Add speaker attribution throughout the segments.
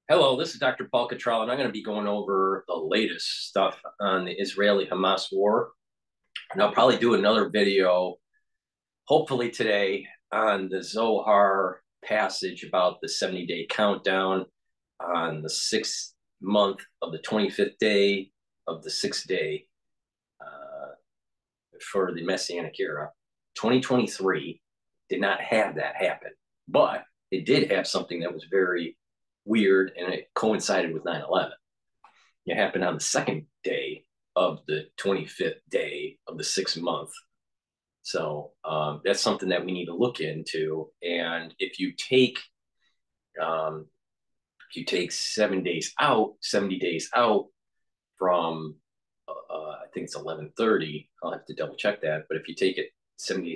Speaker 1: Hello, this is Dr. Paul Cottrell, and I'm going to be going over the latest stuff on the Israeli-Hamas war. And I'll probably do another video, hopefully today, on the Zohar passage about the 70-day countdown on the 6th month of the 25th day of the 6th day for the Messianic era. 2023 did not have that happen, but it did have something that was very weird, and it coincided with 9/11. It happened on the second day of the 25th day of the 6th month. So that's something that we need to look into. And if you take 7 days out, 70 days out from I think it's 11:30. I'll have to double check that. But if you take it 70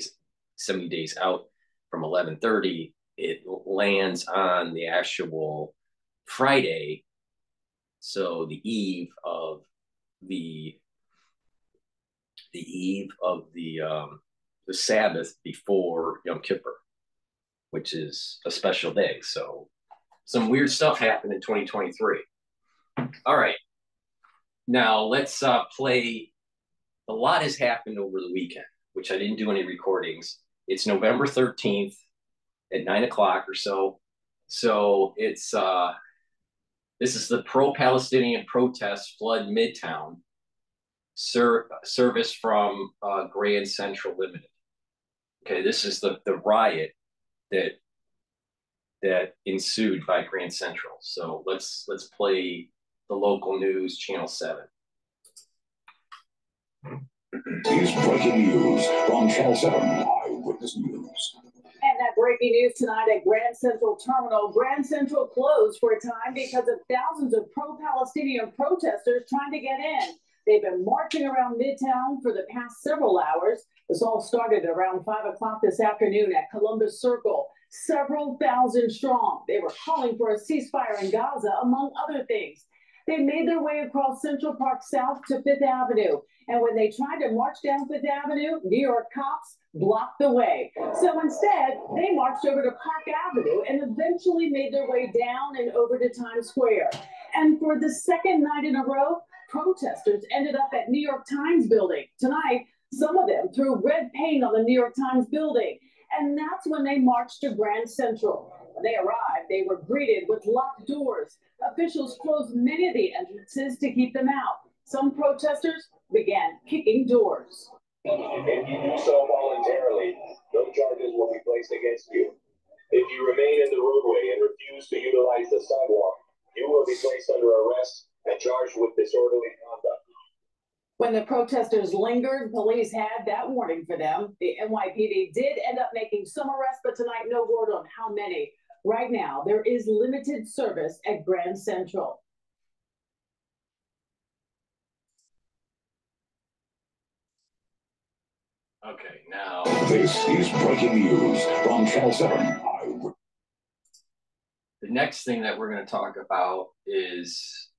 Speaker 1: days out from 11:30, it lands on the actual Friday, so the eve of the Sabbath before Yom Kippur, which is a special day. So some weird stuff happened in 2023. All right, now let's play. A lot has happened over the weekend, which I didn't do any recordings. It's November 13th at 9 o'clock or so. So it's this is the pro-Palestinian protest flood Midtown service from Grand Central Limited. Okay, this is the riot that ensued by Grand Central. So let's play the local news, Channel 7.
Speaker 2: Here's breaking news from Channel 7 Eyewitness News.
Speaker 3: And that breaking news tonight at Grand Central Terminal. Grand Central closed for a time because of thousands of pro-Palestinian protesters trying to get in. They've been marching around Midtown for the past several hours. This all started around 5 o'clock this afternoon at Columbus Circle. Several thousand strong. They were calling for a ceasefire in Gaza, among other things. They made their way across Central Park South to Fifth Avenue. And when they tried to march down Fifth Avenue, New York cops blocked the way. So instead, they marched over to Park Avenue and eventually made their way down and over to Times Square. And for the second night in a row, protesters ended up at New York Times building. Tonight, some of them threw red paint on the New York Times building. And that's when they marched to Grand Central. When they arrived, they were greeted with locked doors. Officials closed many of the entrances to keep them out. Some protesters began kicking doors.
Speaker 4: If you do so voluntarily, no charges will be placed against you. If you remain in the roadway and refuse to utilize the sidewalk, you will be placed under arrest and charged with disorderly conduct.
Speaker 3: When the protesters lingered, police had that warning for them. The NYPD did end up making some arrests, but tonight no word on how many. Right now, there is limited service at Grand Central.
Speaker 1: Okay, now
Speaker 2: This is breaking news from Channel 7.
Speaker 1: The next thing that we're going to talk about is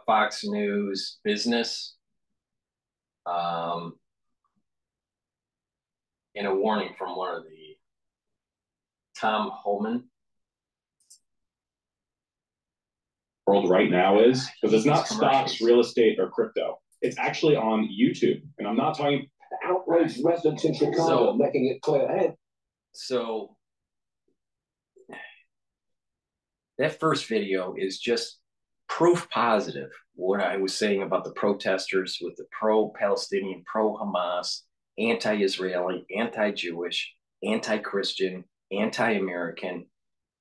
Speaker 1: Fox News business. And a warning from one of the Tom Homan.
Speaker 5: World right now is because it's not stocks, real estate, or crypto. It's actually on YouTube, and I'm not talking
Speaker 6: outraged residents in Chicago, making it clear. Hey.
Speaker 1: So that first video is just proof positive what I was saying about the protesters with the pro-Palestinian, pro-Hamas, anti-Israeli, anti-Jewish, anti-Christian, anti-American.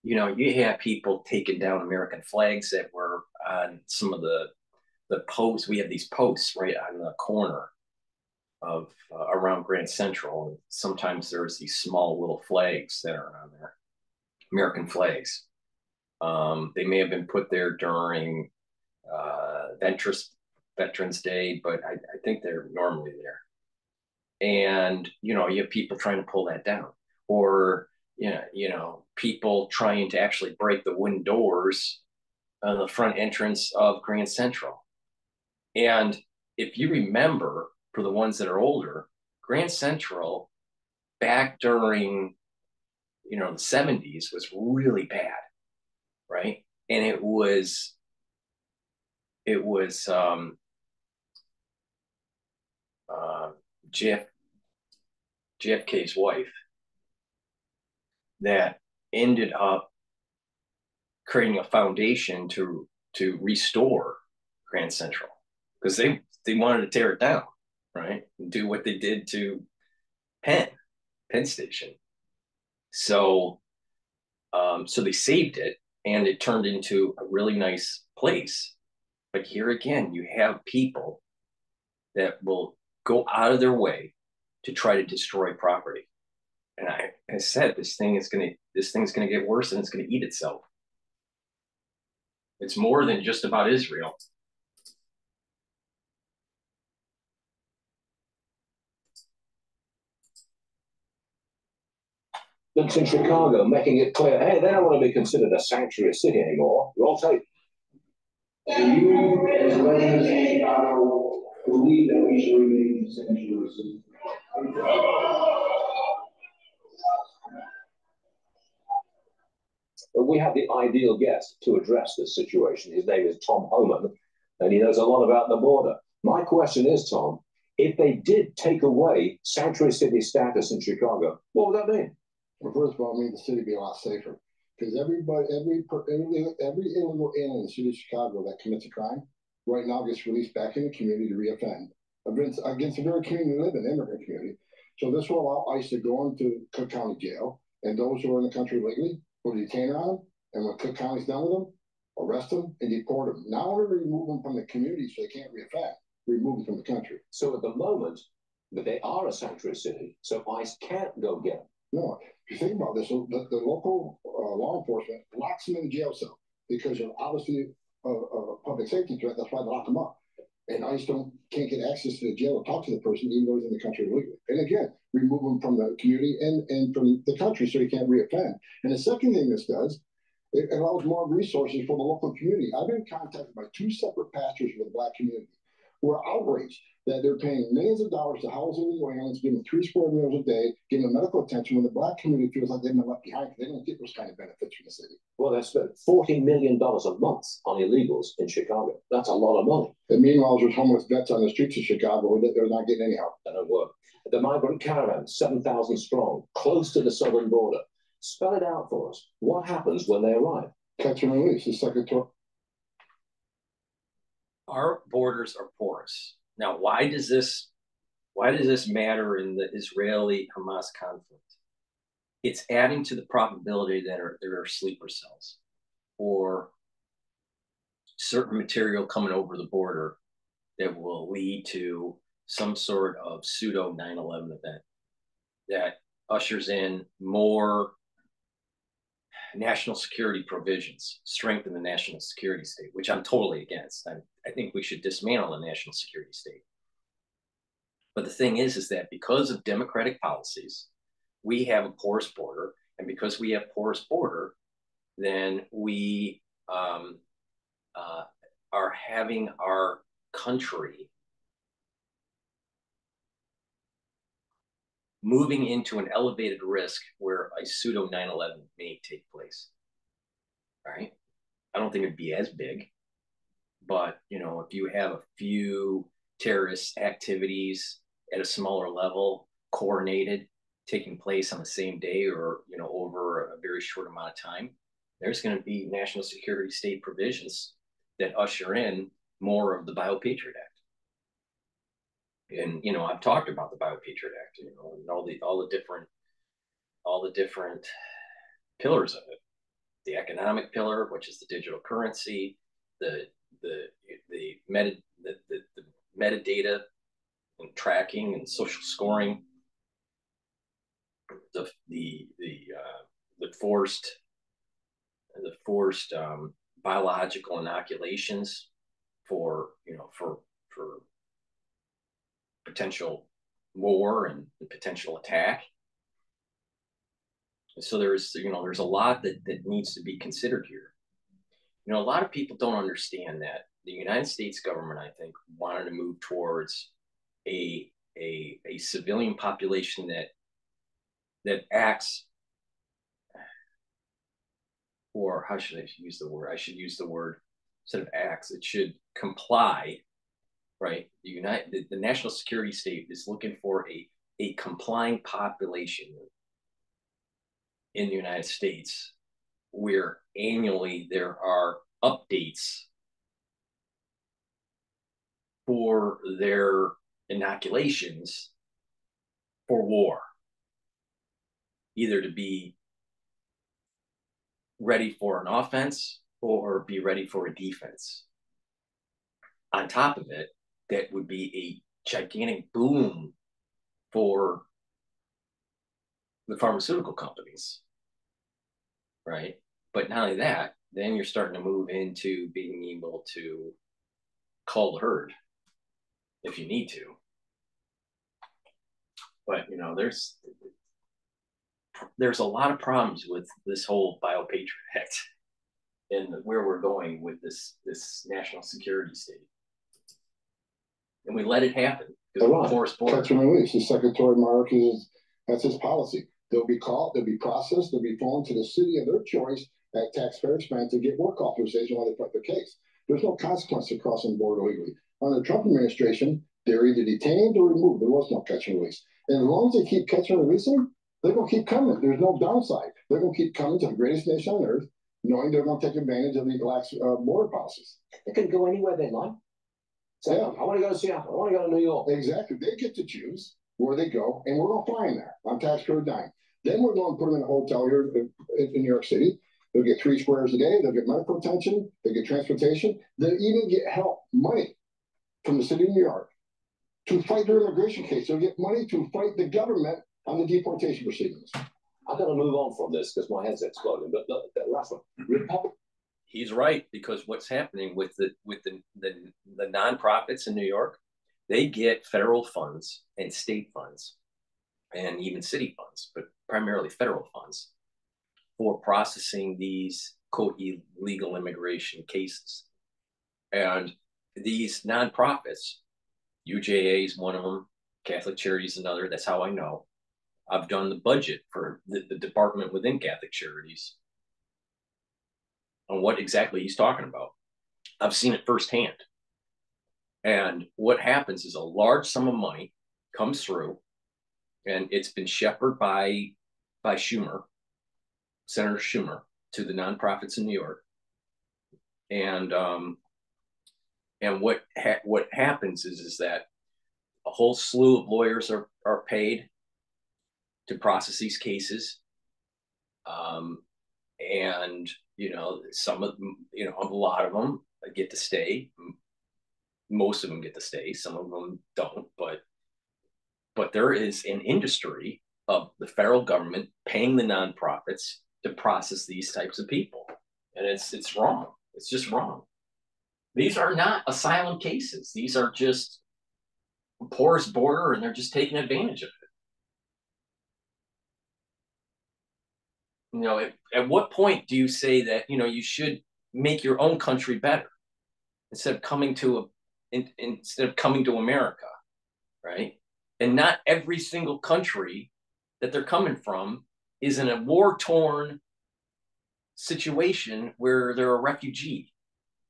Speaker 1: You know, you have people taking down American flags that were on some of the posts. We have these posts right on the corner of around Grand Central. And sometimes there's these small little flags that are on there, American flags. They may have been put there during Veterans Day, but I think they're normally there. And, you know, you have people trying to pull that down, or, you know, people trying to actually break the wooden doors on the front entrance of Grand Central. And if you remember, for the ones that are older, Grand Central back during, you know, the 70s was really bad, right? and it was JFK's wife that ended up creating a foundation to restore Grand Central, because they wanted to tear it down, right? And do what they did to Penn Station. So so they saved it, and it turned into a really nice place. But here again, you have people that will go out of their way to try to destroy property. And I said, this thing's gonna get worse, and it's gonna eat itself. It's more than just about Israel.
Speaker 6: That's in Chicago, making it clear, hey, they don't want to be considered a sanctuary city anymore. Roll tape.
Speaker 7: Do you, as residents of Chicago, believe that we should remain a sanctuary city?
Speaker 6: We have the ideal guest to address this situation. His name is Tom Homan, and he knows a lot about the border. My question is, Tom, if they did take away sanctuary city status in Chicago, what would that mean?
Speaker 8: Well, first of all, it means the city be a lot safer, because every illegal alien in the city of Chicago that commits a crime right now gets released back in the community to reoffend against the very community they live in, immigrant community. So this will allow ICE to go into Cook County Jail, and those who are in the country legally will detain on them, and when Cook County's done with them, arrest them and deport them. Not only remove them from the community so they can't reoffend, remove them from the country.
Speaker 6: So at the moment, that they are a sanctuary city, so ICE can't go get them.
Speaker 8: No, if you think about this, the local law enforcement locks them in the jail cell because of obviously a public safety threat. That's why they lock them up. And ICE can't get access to the jail to talk to the person, even though he's in the country illegally. And again, remove them from the community and from the country so he can't reoffend. And the second thing this does, it allows more resources for the local community. I've been contacted by 2 separate pastors with the Black community who are outraged that they're paying millions of dollars to house illegal aliens, giving 3 square meals a day, giving them medical attention, when the Black community feels like they've been left behind because they don't get those kind of benefits from the city.
Speaker 6: Well, they spent $40 million a month on illegals in Chicago. That's a lot of money.
Speaker 8: And meanwhile, there's homeless vets on the streets of Chicago that they're not getting any help.
Speaker 6: That don't work. The migrant caravan, 7,000 strong, close to the southern border. Spell it out for us. What happens when they arrive?
Speaker 8: Catch and release. The secretary.
Speaker 1: Our borders are porous. Now, why does this matter in the Israeli-Hamas conflict? It's adding to the probability that there are sleeper cells or certain material coming over the border that will lead to some sort of pseudo 9/11 event that ushers in more national security provisions, strengthen the national security state, which I'm totally against. I think we should dismantle the national security state. But the thing is that because of democratic policies, we have a porous border, and because we have porous border, then we are having our country moving into an elevated risk where a pseudo 9/11 may take place. Right? I don't think it'd be as big, but if you have a few terrorist activities at a smaller level, coordinated, taking place on the same day or over a very short amount of time, there's going to be national security state provisions that usher in more of the Bio-Patriot Act. And I've talked about the Bio-Patriot Act, and all the different pillars of it. The economic pillar, which is the digital currency, the metadata and tracking and social scoring, the forced biological inoculations for potential war and potential attack. So there's a lot that needs to be considered here. A lot of people don't understand that the United States government, I think, wanted to move towards a civilian population that acts or how should I use the word? I should use the word instead of acts. It should comply, right? The national security state is looking for a complying population in the United States, where annually there are updates for their inoculations for war, either to be ready for an offense or be ready for a defense. On top of it, that would be a gigantic boom for the pharmaceutical companies, right? But not only that, then you're starting to move into being able to cull the herd if you need to. But there's a lot of problems with this whole Biopatriot Act and where we're going with this national security state. And we let it happen because of the forced border.
Speaker 8: Catch and release. The Secretary Marcus, that's his policy. They'll be called, they'll be processed, they'll be flown to the city of their choice at taxpayer expense to get work authorization while they fight their case. There's no consequence to crossing the border illegally. Under the Trump administration, they're either detained or removed. There was no catch and release. And as long as they keep catching and releasing, they're going to keep coming. There's no downside. They're going to keep coming to the greatest nation on earth, knowing they're going to take advantage of the lax border policies.
Speaker 6: They can go anywhere they like. So yeah. I want to go to Seattle. I want to go to New York.
Speaker 8: Exactly. They get to choose where they go, and we're going to fly them there on taxpayer dime. Then we're going to put them in a hotel here in New York City. They'll get 3 squares a day. They'll get medical attention. They'll get transportation. They'll even get help, money from the city of New York to fight their immigration case. They'll get money to fight the government on the deportation proceedings.
Speaker 6: I've got to move on from this because my head's exploding. But the last one,
Speaker 1: he's right, because what's happening with the nonprofits in New York, they get federal funds and state funds and even city funds, but primarily federal funds for processing these quote illegal immigration cases. And these nonprofits, UJA is one of them, Catholic Charities is another. That's how I know. I've done the budget for the department within Catholic Charities on what exactly he's talking about. I've seen it firsthand. And what happens is a large sum of money comes through, and it's been shepherded by Schumer, Senator Schumer, to the nonprofits in New York. And what happens is that a whole slew of lawyers are paid to process these cases. And, some of them, a lot of them get to stay. Most of them get to stay. Some of them don't. But there is an industry of the federal government paying the nonprofits to process these types of people. And it's wrong. It's just wrong. These are not asylum cases. These are just a porous border, and they're just taking advantage of it. At what point do you say that, you should make your own country better instead of coming to America, right? And not every single country that they're coming from is in a war-torn situation where they're a refugee.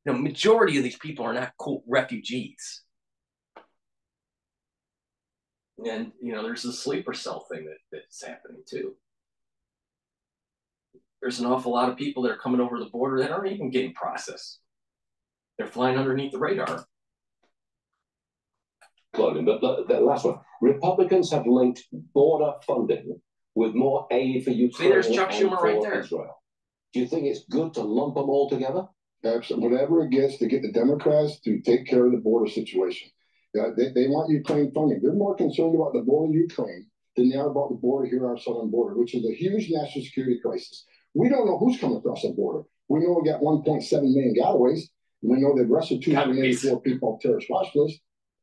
Speaker 1: Majority of these people are not refugees. And, there's the sleeper cell thing that's happening too. There's an awful lot of people that are coming over the border that aren't even getting processed. They're flying underneath the radar.
Speaker 6: But the last one. Republicans have linked border funding with more aid for Ukraine.
Speaker 1: See, there's Chuck Schumer right there.
Speaker 6: Israel. Do you think it's good to lump them all together?
Speaker 8: Absolutely. Whatever it gets to get the Democrats to take care of the border situation. They want Ukraine funding. They're more concerned about the border of Ukraine than they are about the border here, our southern border, which is a huge national security crisis. We don't know who's coming across the border. We know we got 1.7 million gotaways. We know they've arrested 284 people on terrorist watch list.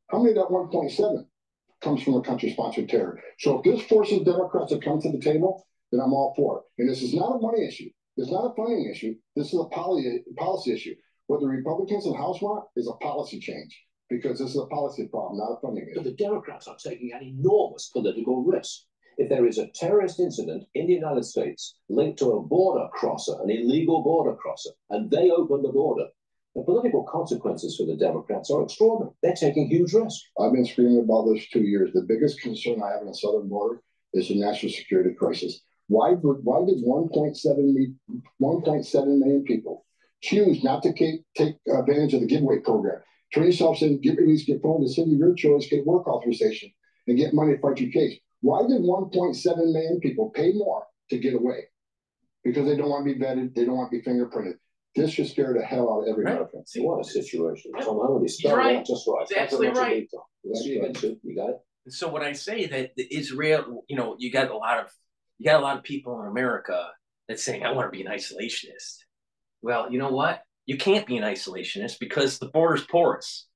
Speaker 8: How many of that 1.7 comes from a country-sponsored terror? So if this forces Democrats to come to the table, then I'm all for it. And this is not a money issue. It's not a funding issue. This is a policy issue. What the Republicans in the House want is a policy change, because this is a policy problem, not a funding issue.
Speaker 6: But the Democrats are taking an enormous political risk. If there is a terrorist incident in the United States linked to a border crosser, an illegal border crosser, and they open the border, the political consequences for the Democrats are extraordinary. They're taking huge risks.
Speaker 8: I've been screaming about this 2 years. The biggest concern I have on the southern border is the national security crisis. Why did 1.7 million people choose not to take advantage of the giveaway program? Turn yourself in, get released, get phone, the city of your choice, get work authorization, and get money to fight your case. Why did 1.7 million people pay more to get away? Because they don't want to be vetted, they don't want to be fingerprinted. This should scare the hell out of every American.
Speaker 6: What a situation. Tom Homan,
Speaker 1: You're right.
Speaker 6: Just right.
Speaker 1: That's absolutely right.
Speaker 6: You got it.
Speaker 1: So when I say that the Israel, you got a lot of people in America that's saying, I want to be an isolationist. Well, you know what? You can't be an isolationist because the border's porous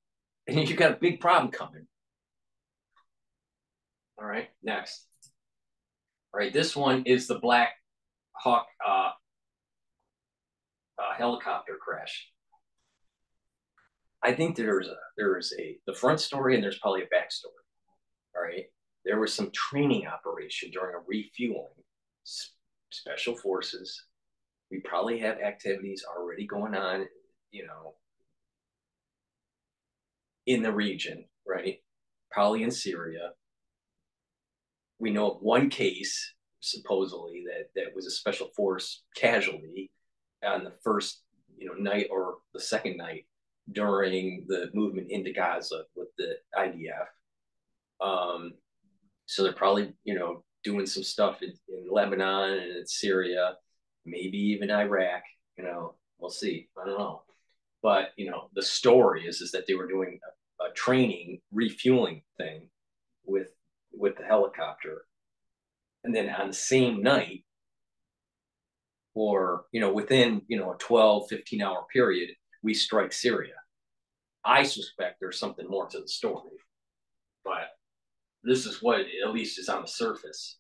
Speaker 1: and you've got a big problem coming. All right, next. All right, this one is the Blackhawk helicopter crash. I think there is the front story and there's probably a backstory. All right, there was some training operation during a refueling, special forces. We probably have activities already going on, in the region, right? Probably in Syria. We know of one case, supposedly, that was a special force casualty on the first, night or the second night during the movement into Gaza with the IDF. So they're probably, doing some stuff in Lebanon and in Syria, maybe even Iraq. We'll see. I don't know. But the story is that they were doing a training refueling thing with the helicopter, and then on the same night, or within a 12-15 hour period, we strike Syria. I suspect there's something more to the story, but this is what at least is on the surface.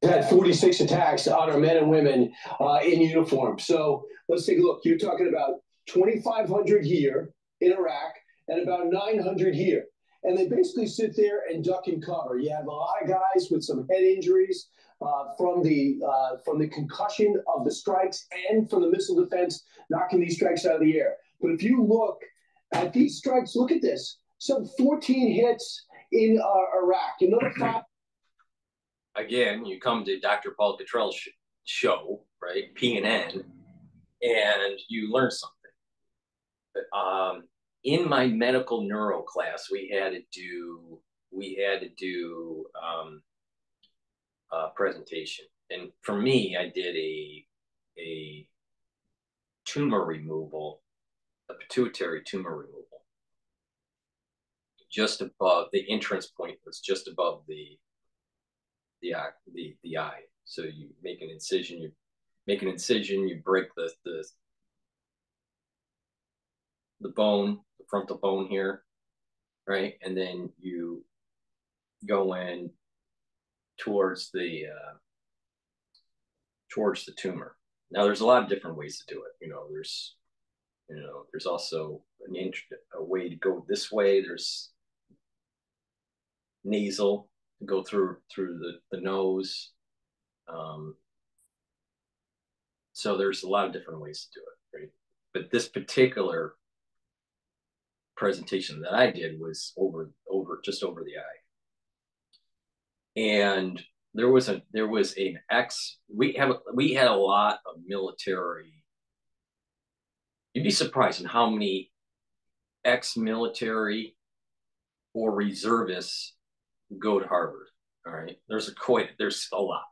Speaker 9: Had 46 attacks on our men and women in uniform. So let's take a look. You're talking about 2,500 here in Iraq and about 900 here. And they basically sit there and duck and cover. You have a lot of guys with some head injuries from the concussion of the strikes and from the missile defense knocking these strikes out of the air. But if you look at these strikes, look at this. Some 14 hits in Iraq. Another 5.
Speaker 1: Again, you come to DrPaulCottrell's show, right? PNN, and you learn something. But, in my medical neuro class, we had to do a presentation, and for me, I did a tumor removal, a pituitary tumor removal, just above the entrance point was just above the eye. So you make an incision, you break the bone, the frontal bone here, right? And then you go in towards the tumor. Now there's a lot of different ways to do it. There's also a way to go this way. There's nasal, go through the nose. So there's a lot of different ways to do it, right? But this particular presentation that I did was just over the eye. And we had a lot of military. You'd be surprised in how many ex-military or reservists go to Harvard. All right, there's a lot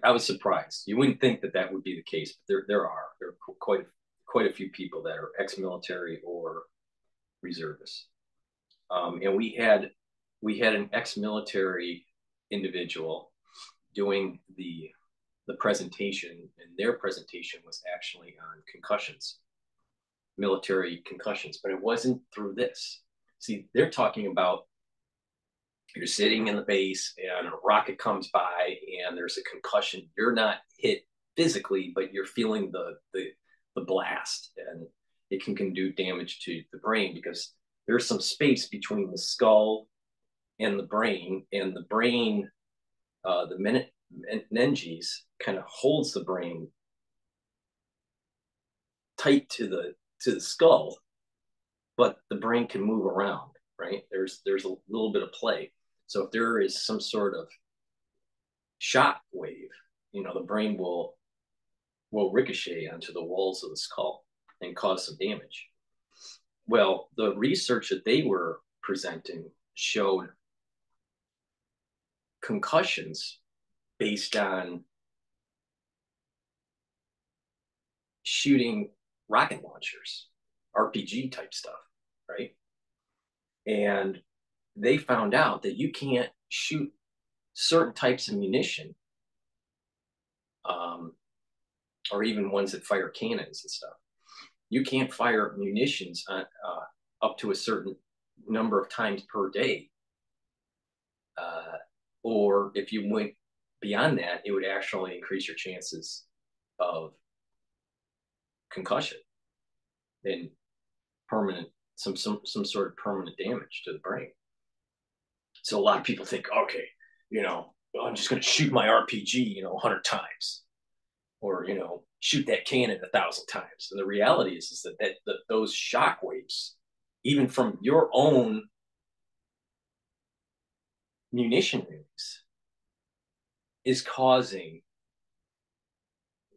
Speaker 1: I was surprised. You wouldn't think that would be the case, but there are quite a few people that are ex-military or reservists. And we had an ex-military individual doing the presentation, and their presentation was actually on concussions, military concussions, but it wasn't through this. See, they're talking about you're sitting in the base and a rocket comes by and there's a concussion. You're not hit physically, but you're feeling the the blast, and it can do damage to the brain because there's some space between the skull and the brain, the meninges kind of holds the brain tight to the skull, but the brain can move around, right? There's a little bit of play. So if there is some sort of shock wave, the brain will ricochet onto the walls of the skull and cause some damage. Well, the research that they were presenting showed concussions based on shooting rocket launchers, RPG type stuff, right? And they found out that you can't shoot certain types of munition, or even ones that fire cannons and stuff. You can't fire munitions on, up to a certain number of times per day. Or if you went beyond that, it would actually increase your chances of concussion and permanent, some sort of permanent damage to the brain. So a lot of people think, okay, I'm just going to shoot my RPG, 100 times, or shoot that cannon 1,000 times. And the reality is that those shock waves, even from your own munition release, is causing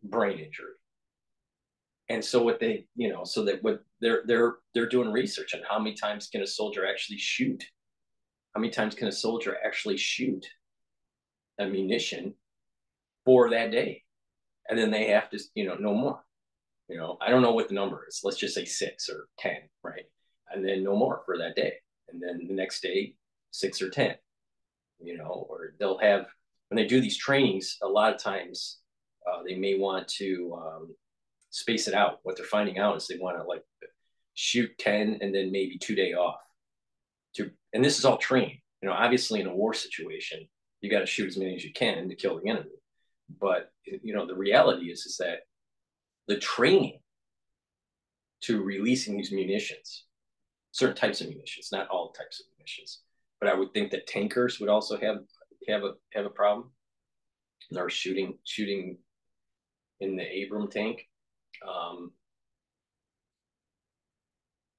Speaker 1: brain injury. And so what they, so that what they're doing research on how many times can a soldier actually shoot? How many times can a soldier actually shoot a munition for that day? And then they have to, no more. I don't know what the number is. Let's just say 6 or 10, right? And then no more for that day. And then the next day, 6 or 10, or they'll have, when they do these trainings, a lot of times they may want to space it out. What they're finding out is they want to shoot 10 and then maybe 2 days off. And this is all training. Obviously in a war situation, you got to shoot as many as you can to kill the enemy. But the reality is that the training to releasing these munitions, certain types of munitions, not all types of munitions, but I would think that tankers would also have a problem. They're shooting in the Abram tank.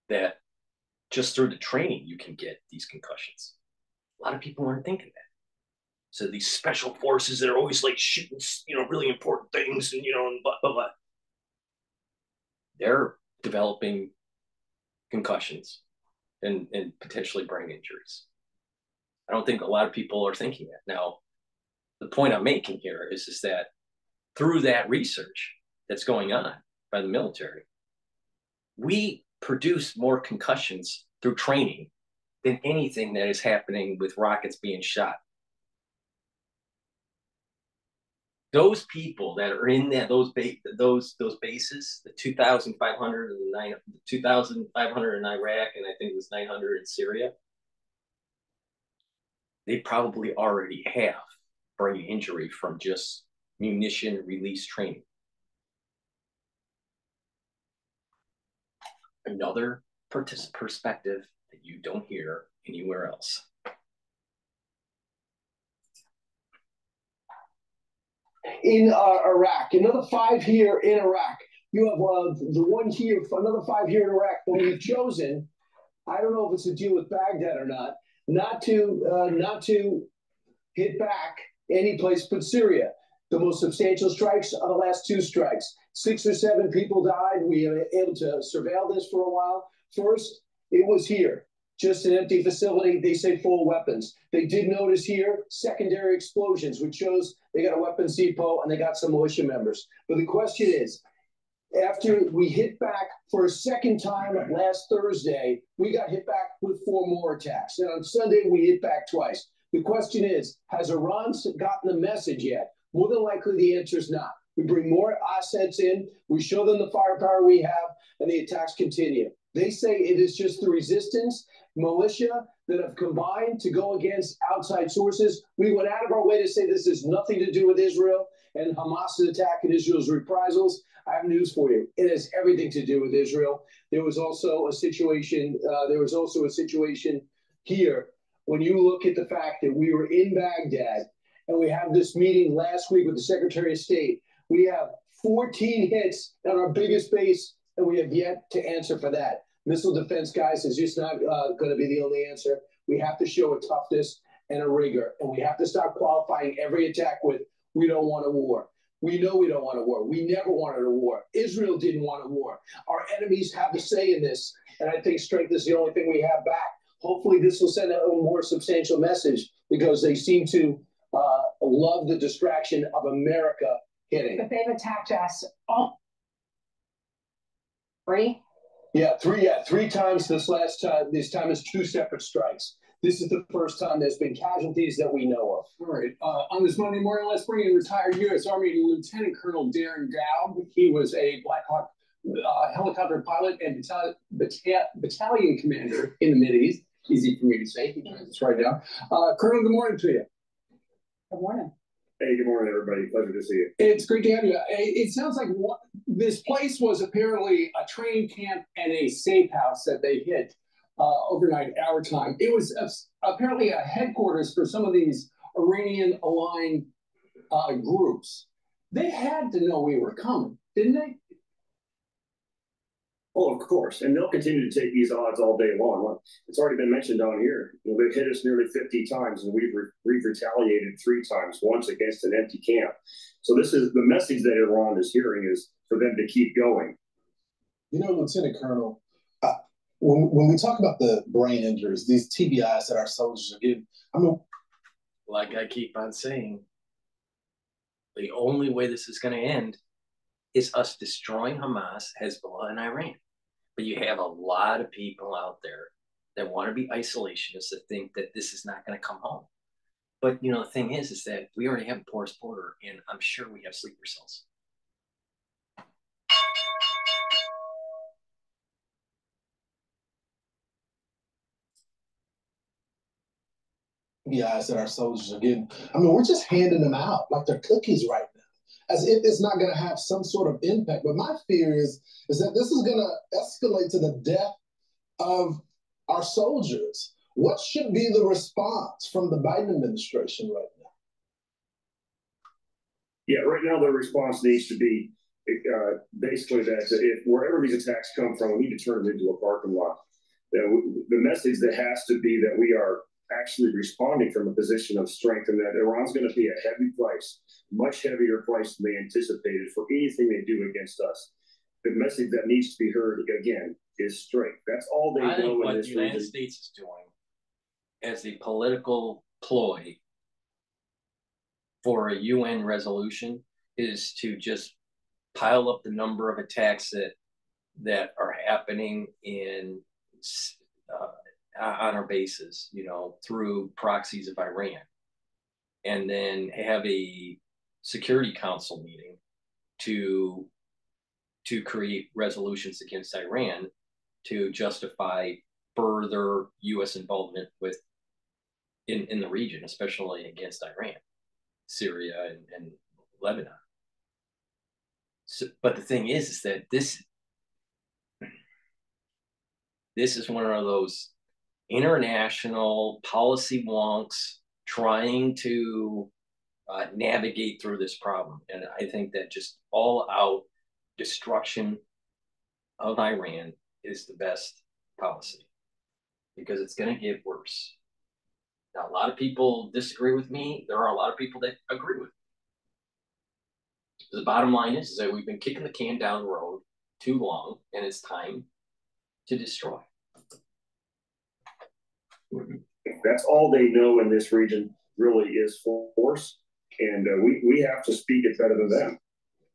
Speaker 1: That just through the training you can get these concussions. A lot of people aren't thinking that. So these special forces that are always shooting, really important things, and and blah blah blah, they're developing concussions and potentially brain injuries. I don't think a lot of people are thinking that. Now, the point I'm making here is that through that research that's going on by the military, we produce more concussions through training than anything that is happening with rockets being shot. Those people that are in those bases, the 2,500 and the 2,500 in Iraq, and I think it was 900 in Syria, they probably already have brain injury from just munition release training. Another perspective that you don't hear anywhere else.
Speaker 9: In Iraq, another 5 here in Iraq. You have the one here, another 5 here in Iraq. But we've chosen, I don't know if it's a deal with Baghdad or not to hit back any place but Syria. The most substantial strikes are the last 2 strikes. 6 or 7 people died. We were able to surveil this for a while. First, it was here. Just an empty facility. They say full of weapons. They did notice here secondary explosions, which shows they got a weapons depot and they got some militia members. But the question is, after we hit back for a second time last Thursday, we got hit back with 4 more attacks. And on Sunday, we hit back twice. The question is, has Iran gotten the message yet? More than likely, the answer is not. We bring more assets in, we show them the firepower we have, and the attacks continue. They say it is just the resistance militia that have combined to go against outside sources. We went out of our way to say this has nothing to do with Israel and Hamas's attack and Israel's reprisals. I have news for you. It has everything to do with Israel. There was also a situation. Here when you look at the fact that we were in Baghdad and we have this meeting last week with the Secretary of State. We have 14 hits on our biggest base, and we have yet to answer for that. Missile defense, guys, is just not going to be the only answer. We have to show a toughness and a rigor, and we have to stop qualifying every attack with, we don't want a war. We know we don't want a war. We never wanted a war. Israel didn't want a war. Our enemies have a say in this, and I think strength is the only thing we have back. Hopefully this will send a more substantial message because they seem to love the distraction of America hitting.
Speaker 10: But they've attacked us all. Three?
Speaker 9: Yeah, three times this last time. This time is 2 separate strikes. This is the first time there's been casualties that we know of.
Speaker 11: All right. On this Monday morning, let's bring in retired U.S. Army Lieutenant Colonel Darren Dowd. He was a Blackhawk helicopter pilot and battalion commander in the Mideast. Easy for me to say. He tries to write down. Colonel, good morning to you.
Speaker 10: Good morning.
Speaker 12: Hey, good morning, everybody. Pleasure to see you.
Speaker 11: It's great to have you. It sounds like this place was apparently a training camp and a safe house that they hit overnight our time. It was apparently a headquarters for some of these Iranian-aligned groups. They had to know we were coming, didn't they?
Speaker 12: Oh, of course. And they'll continue to take these odds all day long. It's already been mentioned on here. You know, they've hit us nearly 50 times, and we've retaliated 3 times, once against an empty camp. So this is the message that Iran is hearing, is for them to keep going.
Speaker 13: You know, Lieutenant Colonel, when we talk about the brain injuries, these TBIs that our soldiers are getting, I mean,
Speaker 1: like I keep on saying, the only way this is going to end is us destroying Hamas, Hezbollah, and Iran. But you have a lot of people out there that want to be isolationists that think that this is not going to come home. But, you know, the thing is that we already have a porous border, and I'm sure we have sleeper cells.
Speaker 13: TBIs that our soldiers are getting, I mean, we're just handing them out like they're cookies right now, as if it's not going to have some sort of impact. But my fear is that this is going to escalate to the death of our soldiers. What should be the response from the Biden administration right now?
Speaker 12: Yeah, right now the response needs to be basically that if wherever these attacks come from, we need to turn them into a parking lot. The message that has to be that we are actually responding from a position of strength, and that Iran's going to pay a heavy price, much heavier price than they anticipated for anything they do against us. The message that needs to be heard again is strength. That's all they know in this region. What the
Speaker 1: United States is doing as a political ploy for a UN resolution is to just pile up the number of attacks that are happening in on our bases, you know, through proxies of Iran, and then have a Security Council meeting to create resolutions against Iran to justify further U.S. involvement in the region, especially against Iran, Syria, and Lebanon. So, but the thing is that this is one of those international policy wonks trying to navigate through this problem. And I think that just all out destruction of Iran is the best policy, because it's going to get worse. Now, a lot of people disagree with me. There are a lot of people that agree with me. The bottom line is that we've been kicking the can down the road too long, and it's time to destroy.
Speaker 12: That's all they know in this region really is force, and we have to speak it better than them.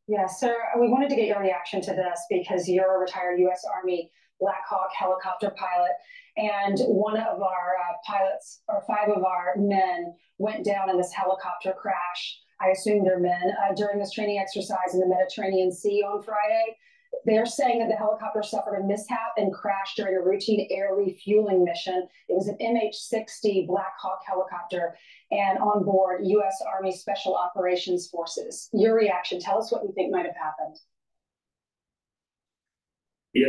Speaker 10: Yeah, sir, we wanted to get your reaction to this because you're a retired U.S. Army Blackhawk helicopter pilot, and one of our pilots, or 5 of our men, went down in this helicopter crash. I assume they're men during this training exercise in the Mediterranean Sea on Friday. They're saying that the helicopter suffered a mishap and crashed during a routine air refueling mission. It was an MH-60 Blackhawk helicopter, and on board U.S. Army Special Operations Forces. Your reaction? Tell us what you think might have happened.
Speaker 12: Yeah,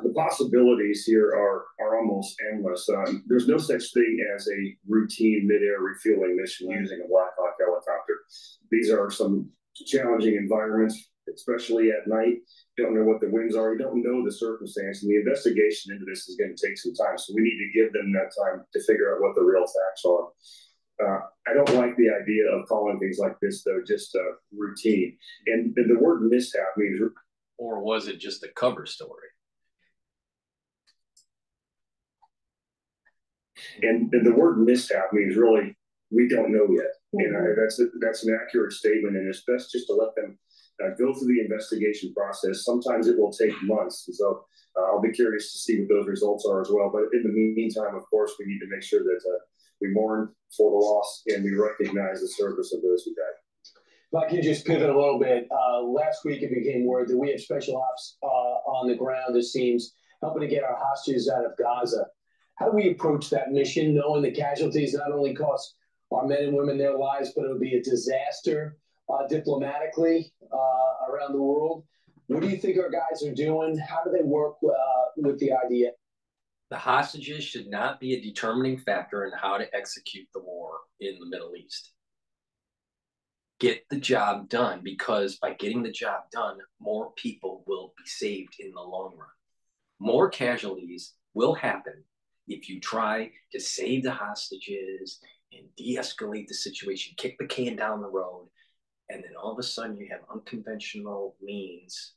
Speaker 12: the possibilities here are almost endless. There's no such thing as a routine mid-air refueling mission using a Blackhawk helicopter. These are some challenging environments, especially at night. You don't know what the winds are. You don't know the circumstance, and the investigation into this is going to take some time. So we need to give them that time to figure out what the real facts are. I don't like the idea of calling things like this, though, just routine. And the word mishap means.
Speaker 1: Or was it just a cover story?
Speaker 12: And the word mishap means really we don't know yet. And that's an accurate statement, and it's best just to let them go through the investigation process. Sometimes it will take months, and so I'll be curious to see what those results are as well. But in the meantime, of course, we need to make sure that we mourn for the loss and we recognize the service of those who died.
Speaker 9: If I can just pivot a little bit, last week it became word that we have special ops on the ground, it seems, helping to get our hostages out of Gaza. How do we approach that mission, knowing the casualties not only cost our men and women their lives, but it'll be a disaster diplomatically around the world? What do you think our guys are doing? How do they work with the idea?
Speaker 1: The hostages should not be a determining factor in how to execute the war in the Middle East. Get the job done, because by getting the job done, more people will be saved in the long run. More casualties will happen if you try to save the hostages and de-escalate the situation, kick the can down the road, and then all of a sudden you have unconventional means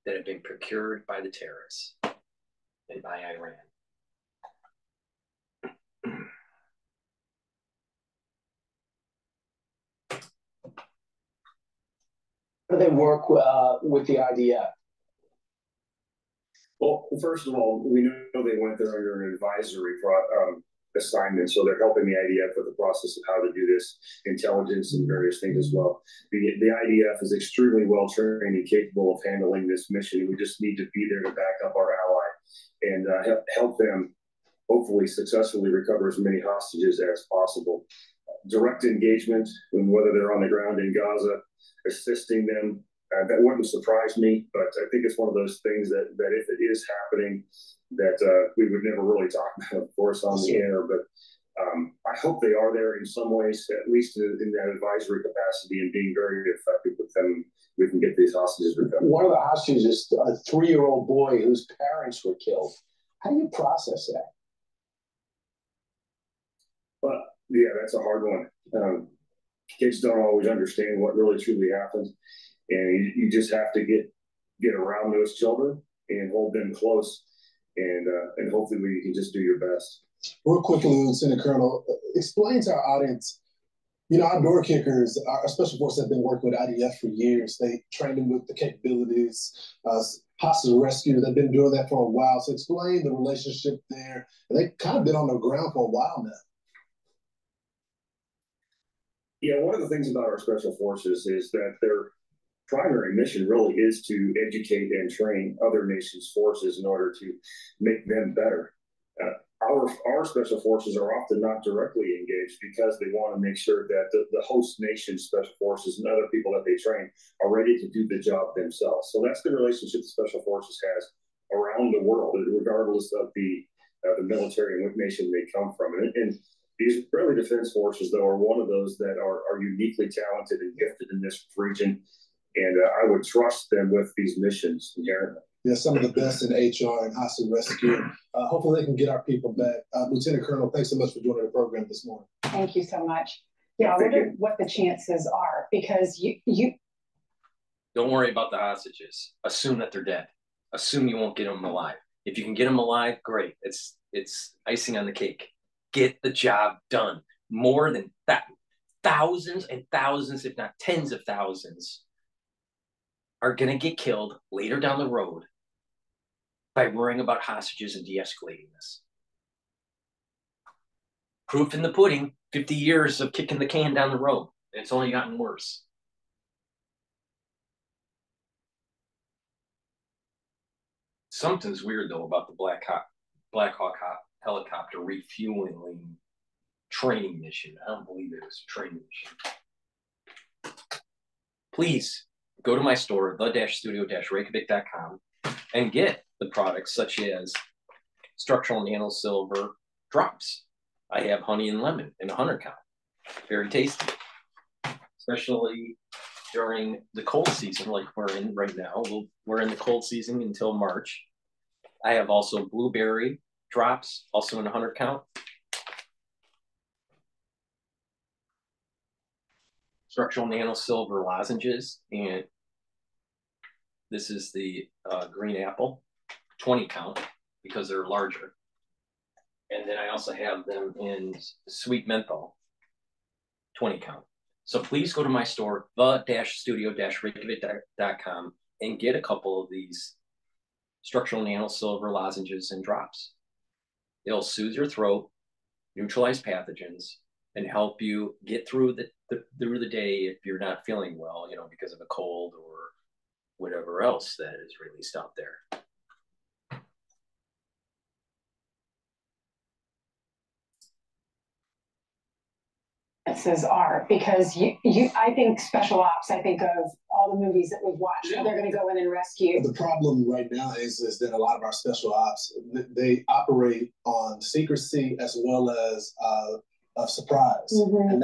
Speaker 1: that have been procured by the terrorists and by Iran.
Speaker 9: How do they work with the IDF?
Speaker 12: Well, first of all, we know they went there under an advisory assignment, so they're helping the IDF with the process of how to do this, intelligence and various things as well. The IDF is extremely well trained and capable of handling this mission. We just need to be there to back up our ally and help them hopefully successfully recover as many hostages as possible. Direct engagement, whether they're on the ground in Gaza, assisting them, that wouldn't surprise me, but I think it's one of those things that if it is happening, that we would never really talk about, of course, on the air, but I hope they are there in some ways, at least in that advisory capacity, and being very effective with them. We can get these hostages recovered.
Speaker 9: One of the hostages is a 3-year-old boy whose parents were killed. How do you process that?
Speaker 12: But yeah, that's a hard one. Kids don't always understand what really truly happens, and you just have to get around those children and hold them close, and hopefully you can just do your best.
Speaker 13: Real quickly, Lieutenant Colonel, explain to our audience, our door kickers, our special forces have been working with IDF for years. They train them with the capabilities, hostage rescue. They've been doing that for a while. So explain the relationship there. And they've kind of been on the ground for a while now.
Speaker 12: Yeah, one of the things about our special forces is that their primary mission really is to educate and train other nations' forces in order to make them better. Our special forces are often not directly engaged because they want to make sure that the host nation's special forces and other people that they train are ready to do the job themselves. So that's the relationship the special forces has around the world, regardless of the military and what nation they come from. And these Israeli Defense Forces, though, are one of those that are uniquely talented and gifted in this region. And I would trust them with these missions inherently.
Speaker 13: Yeah, some of the best in HR and hostage rescue. Hopefully they can get our people back. Lieutenant Colonel, thanks so much for joining the program this morning.
Speaker 10: Thank you so much. Yeah, I wonder what the chances are, because you
Speaker 1: don't worry about the hostages. Assume that they're dead. Assume you won't get them alive. If you can get them alive, great. It's icing on the cake. Get the job done. More than that, thousands and thousands, if not tens of thousands, are going to get killed later down the road by worrying about hostages and de-escalating this. Proof in the pudding, 50 years of kicking the can down the road, and it's only gotten worse. Something's weird though about the Blackhawk helicopter refueling training mission. I don't believe it was a training mission. Please go to my store, the-studio-reykjavik.com, and get the products such as structural nano silver drops. I have honey and lemon in a 100 count. Very tasty, especially during the cold season like we're in right now. We're in the cold season until March. I have also blueberry drops, also in a 100 count. Structural nano silver lozenges, and this is the green apple, 20 count, because they're larger. And then I also have them in sweet menthol, 20 count. So please go to my store, the-studio-reykjavik.com, and get a couple of these structural nano silver lozenges and drops. It'll soothe your throat, neutralize pathogens, and help you get through the day if you're not feeling well, you know, because of a cold or whatever else that is released out there.
Speaker 10: Is are because I think special ops. I think of all the movies that we've watched. Yeah. They're going to go in and rescue.
Speaker 13: The problem right now is that a lot of our special ops, they operate on secrecy as well as a surprise, and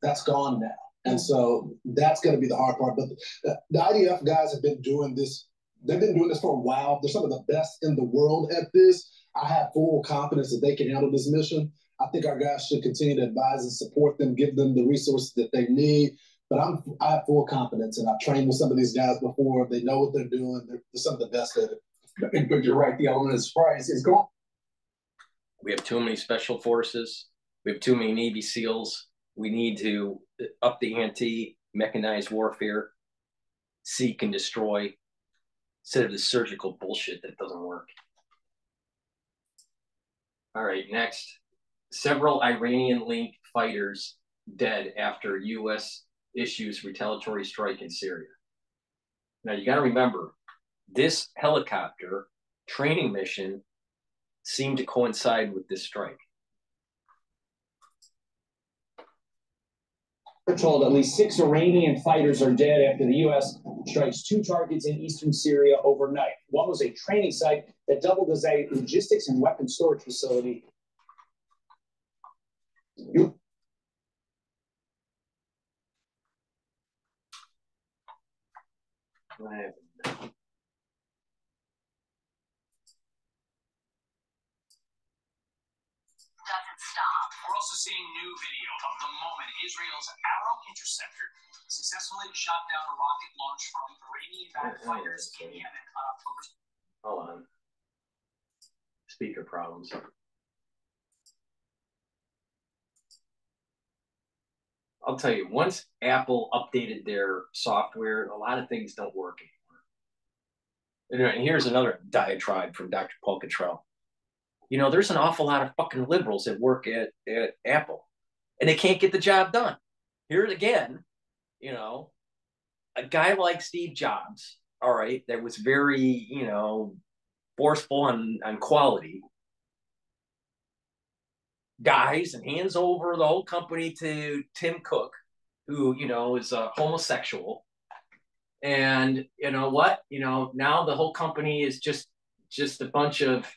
Speaker 13: that's gone now. And so that's going to be the hard part. But the IDF guys have been doing this. They've been doing this for a while. They're some of the best in the world at this. I have full confidence that they can handle this mission. I think our guys should continue to advise and support them, give them the resources that they need. But I have full confidence, and I've trained with some of these guys before. They know what they're doing. They're some of the best at it.
Speaker 11: But you're right. The element of surprise is gone.
Speaker 1: We have too many special forces. We have too many Navy SEALs. We need to up the ante, mechanized warfare, seek and destroy, instead of the surgical bullshit that doesn't work. All right, next. Several Iranian-linked fighters dead after U.S. issues retaliatory strike in Syria. Now, you got to remember, this helicopter training mission seemed to coincide with this strike.
Speaker 14: We're told at least 6 Iranian fighters are dead after the U.S. strikes 2 targets in eastern Syria overnight. One was a training site that doubled as a logistics and weapons storage facility.
Speaker 15: Doesn't stop. We're also seeing new video of the moment Israel's Arrow interceptor successfully shot down a rocket launch from Iranian-backed fighters in Yemen on October.
Speaker 1: Hold on. Speaker problems. I'll tell you, once Apple updated their software, a lot of things don't work anymore. And here's another diatribe from Dr. Paul Cottrell. You know, there's an awful lot of fucking liberals that work at Apple, and they can't get the job done. Here again, you know, a guy like Steve Jobs, all right, that was very, you know, forceful on quality, dies and hands over the whole company to Tim Cook, who, you know, is a homosexual. And you know what? You know, now the whole company is just a bunch of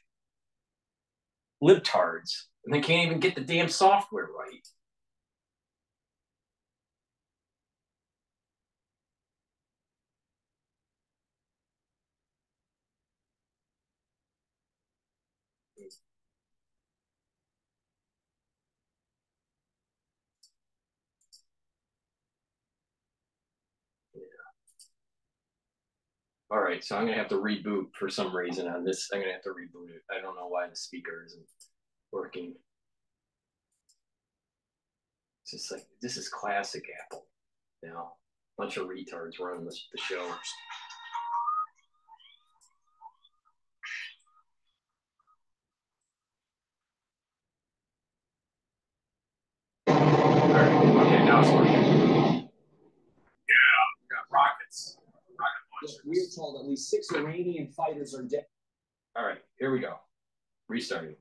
Speaker 1: libtards, and they can't even get the damn software right. All right, so I'm going to have to reboot for some reason on this. I'm going to have to reboot it. I don't know why the speaker isn't working. It's just like, this is classic Apple. You know, a bunch of retards running the show. All right, okay, now it's working. Yeah, got rockets.
Speaker 14: We're told at least 6 Iranian fighters are dead.
Speaker 1: All right, here we go. Restarting.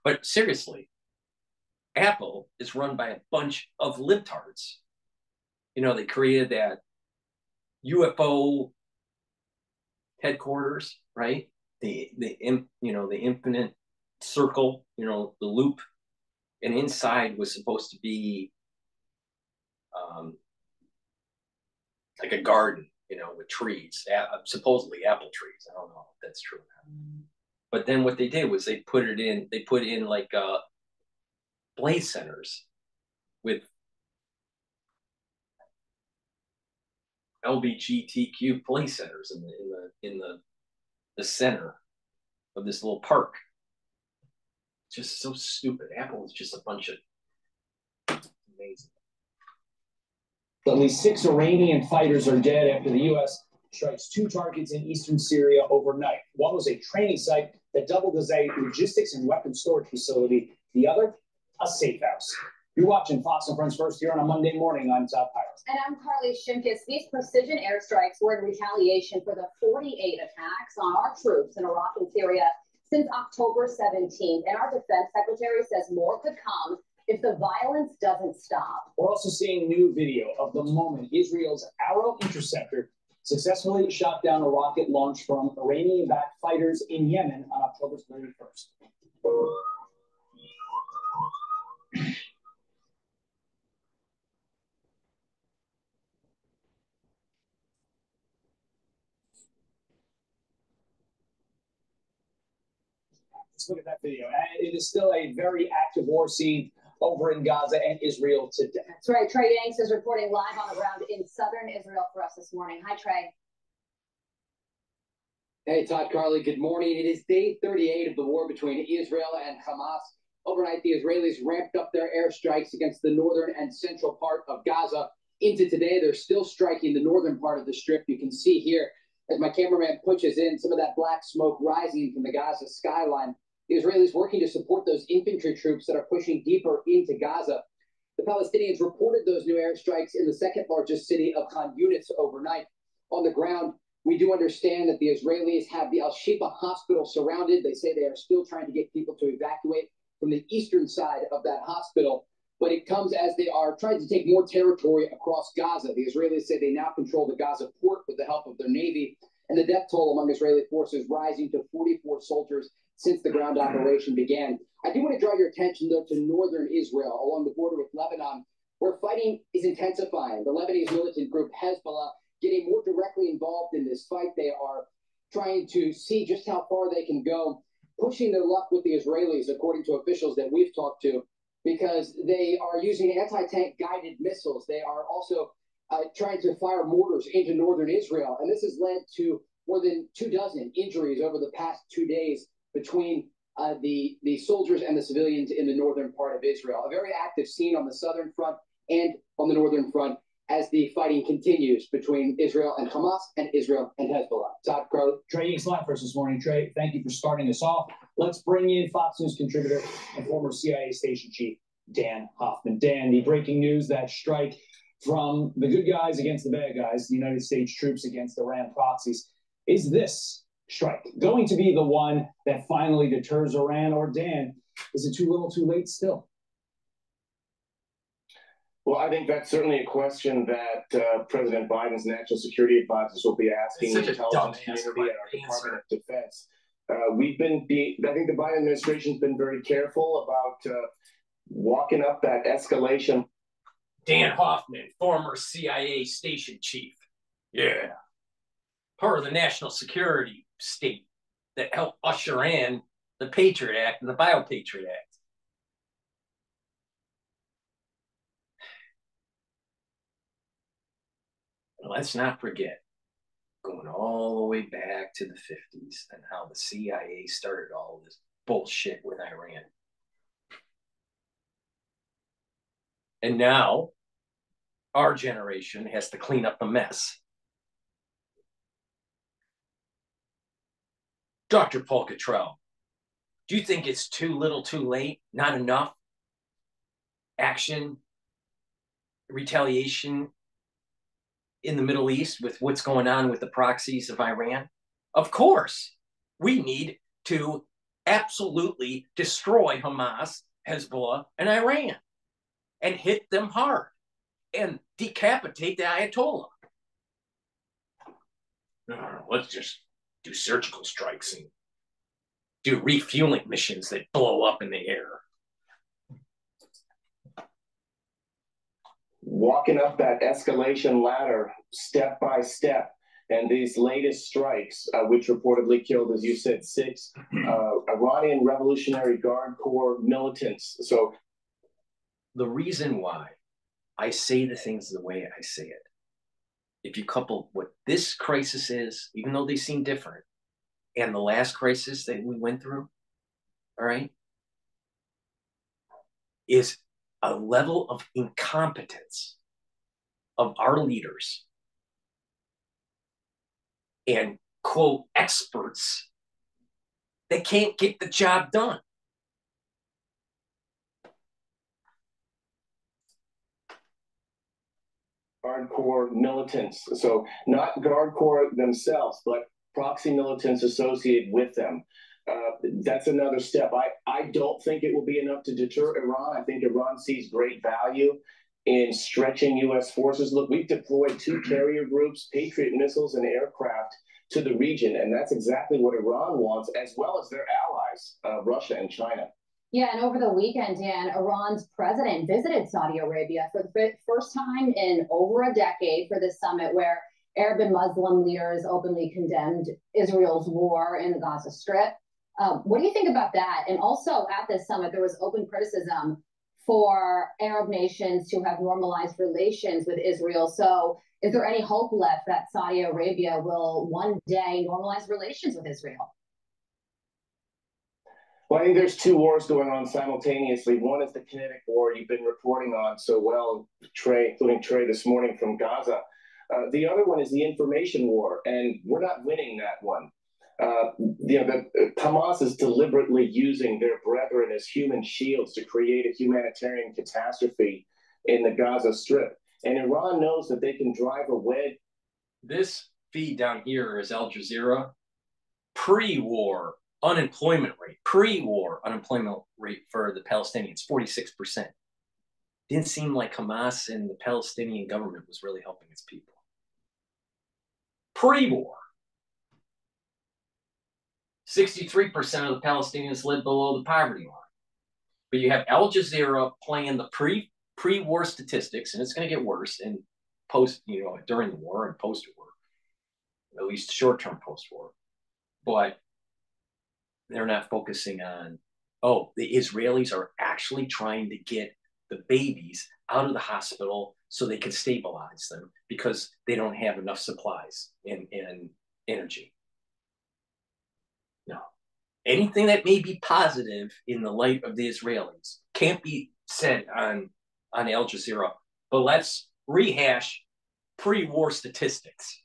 Speaker 1: But seriously, Apple is run by a bunch of libtards. You know, they created that UFO headquarters, right? The infinite circle, you know, the loop, and inside was supposed to be like a garden, you know, with trees, supposedly apple trees. I don't know if that's true. But then what they did was they put in like blaze centers with LGBTQ play centers in the center of this little park. Just so stupid. Apple is just a bunch of amazing.
Speaker 14: At least 6 Iranian fighters are dead after the U.S. strikes 2 targets in eastern Syria overnight. One was a training site that doubled as a logistics and weapons storage facility. The other, a safe house. You're watching Fox and Friends First here on a Monday morning. I'm Todd Pirates.
Speaker 16: And I'm Carly Shimkus. These precision airstrikes were in retaliation for the 48 attacks on our troops in Iraq and Syria since October 17th. And our defense secretary says more could come if the violence doesn't stop.
Speaker 14: We're also seeing new video of the moment Israel's Arrow interceptor successfully shot down a rocket launch from Iranian-backed fighters in Yemen on October 31st. Let's look at that video. It is still a very active war scene over in Gaza and Israel today.
Speaker 16: That's right. Trey Yanks is reporting live on the ground in southern Israel for us this morning. Hi, Trey.
Speaker 17: Hey, Todd, Carly, good morning. It is day 38 of the war between Israel and Hamas. Overnight, the Israelis ramped up their airstrikes against the northern and central part of Gaza. Into today, they're still striking the northern part of the strip. You can see here, as my cameraman pushes in, some of that black smoke rising from the Gaza skyline. The Israelis working to support those infantry troops that are pushing deeper into Gaza. The Palestinians reported those new airstrikes in the second largest city of Khan Yunis overnight. On the ground, we do understand that the Israelis have the Al-Shifa hospital surrounded. They say they are still trying to get people to evacuate from the eastern side of that hospital. But it comes as they are trying to take more territory across Gaza. The Israelis say they now control the Gaza port with the help of their navy. And the death toll among Israeli forces rising to 44 soldiers since the ground operation began. I do want to draw your attention, though, to northern Israel along the border with Lebanon, where fighting is intensifying. The Lebanese militant group Hezbollah getting more directly involved in this fight. They are trying to see just how far they can go, pushing their luck with the Israelis, according to officials that we've talked to, because they are using anti-tank guided missiles. They are also trying to fire mortars into northern Israel. And this has led to more than 24 injuries over the past 2 days between the soldiers and the civilians in the northern part of Israel. A very active scene on the southern front and on the northern front as the fighting continues between Israel and Hamas and Israel and Hezbollah. Todd, Carly.
Speaker 14: Trey Yanks live for us this morning. Trey, thank you for starting us off. Let's bring in Fox News contributor and former CIA station chief, Dan Hoffman. Dan, the breaking news, that strike from the good guys against the bad guys, the United States troops against Iran proxies. Is this strike going to be the one that finally deters Iran, or Dan, is it too little too late still?
Speaker 18: Well, I think that's certainly a question that President Biden's national security advisors will be asking the intelligence community and our Department of Defense. I think the Biden administration's been very careful about walking up that escalation.
Speaker 1: Dan Hoffman, former CIA station chief. Yeah. Part of the national security state that helped usher in the Patriot Act and the Bio-Patriot Act. Let's not forget, going all the way back to the 50s and how the CIA started all this bullshit with Iran. And now our generation has to clean up the mess. DrPaulCottrell, do you think it's too little too late? Not enough action, retaliation in the Middle East with what's going on with the proxies of Iran? Of course. We need to absolutely destroy Hamas, Hezbollah, and Iran and hit them hard and decapitate the Ayatollah. No, let's just do surgical strikes and do refueling missions that blow up in the air.
Speaker 18: Walking up that escalation ladder step by step, and these latest strikes, which reportedly killed, as you said, 6 Iranian Revolutionary Guard Corps militants. So
Speaker 1: the reason why I say the things the way I say it, if you couple what this crisis is, even though they seem different, and the last crisis that we went through, all right, is a level of incompetence of our leaders and, quote, experts that can't get the job done.
Speaker 18: Guard Corps militants, so not Guard Corps themselves, but proxy militants associated with them. That's another step. I don't think it will be enough to deter Iran. I think Iran sees great value in stretching U.S. forces. Look, we've deployed 2 carrier groups, Patriot missiles, and aircraft to the region, and that's exactly what Iran wants, as well as their allies, Russia and China.
Speaker 16: Yeah, and over the weekend, Dan, Iran's president visited Saudi Arabia for the first time in over a decade for this summit where Arab and Muslim leaders openly condemned Israel's war in the Gaza Strip. What do you think about that? And also at this summit, there was open criticism for Arab nations to have normalized relations with Israel. So is there any hope left that Saudi Arabia will one day normalize relations with Israel?
Speaker 18: Well, I think there's 2 wars going on simultaneously. One is the kinetic war you've been reporting on so well, Trey, including Trey this morning from Gaza. The other one is the information war, and we're not winning that one. Hamas is deliberately using their brethren as human shields to create a humanitarian catastrophe in the Gaza Strip. And Iran knows that they can drive a wedge.
Speaker 1: This feed down here is Al Jazeera. Pre-war unemployment rate, for the Palestinians, 46%. Didn't seem like Hamas and the Palestinian government was really helping its people. Pre-war, 63% of the Palestinians live below the poverty line. But you have Al Jazeera playing the pre-war statistics, and it's going to get worse in during the war and post-war, at least short-term post-war. But they're not focusing on, the Israelis are actually trying to get the babies out of the hospital so they can stabilize them because they don't have enough supplies and energy. No. Anything that may be positive in the light of the Israelis can't be said on Al Jazeera. But let's rehash pre-war statistics.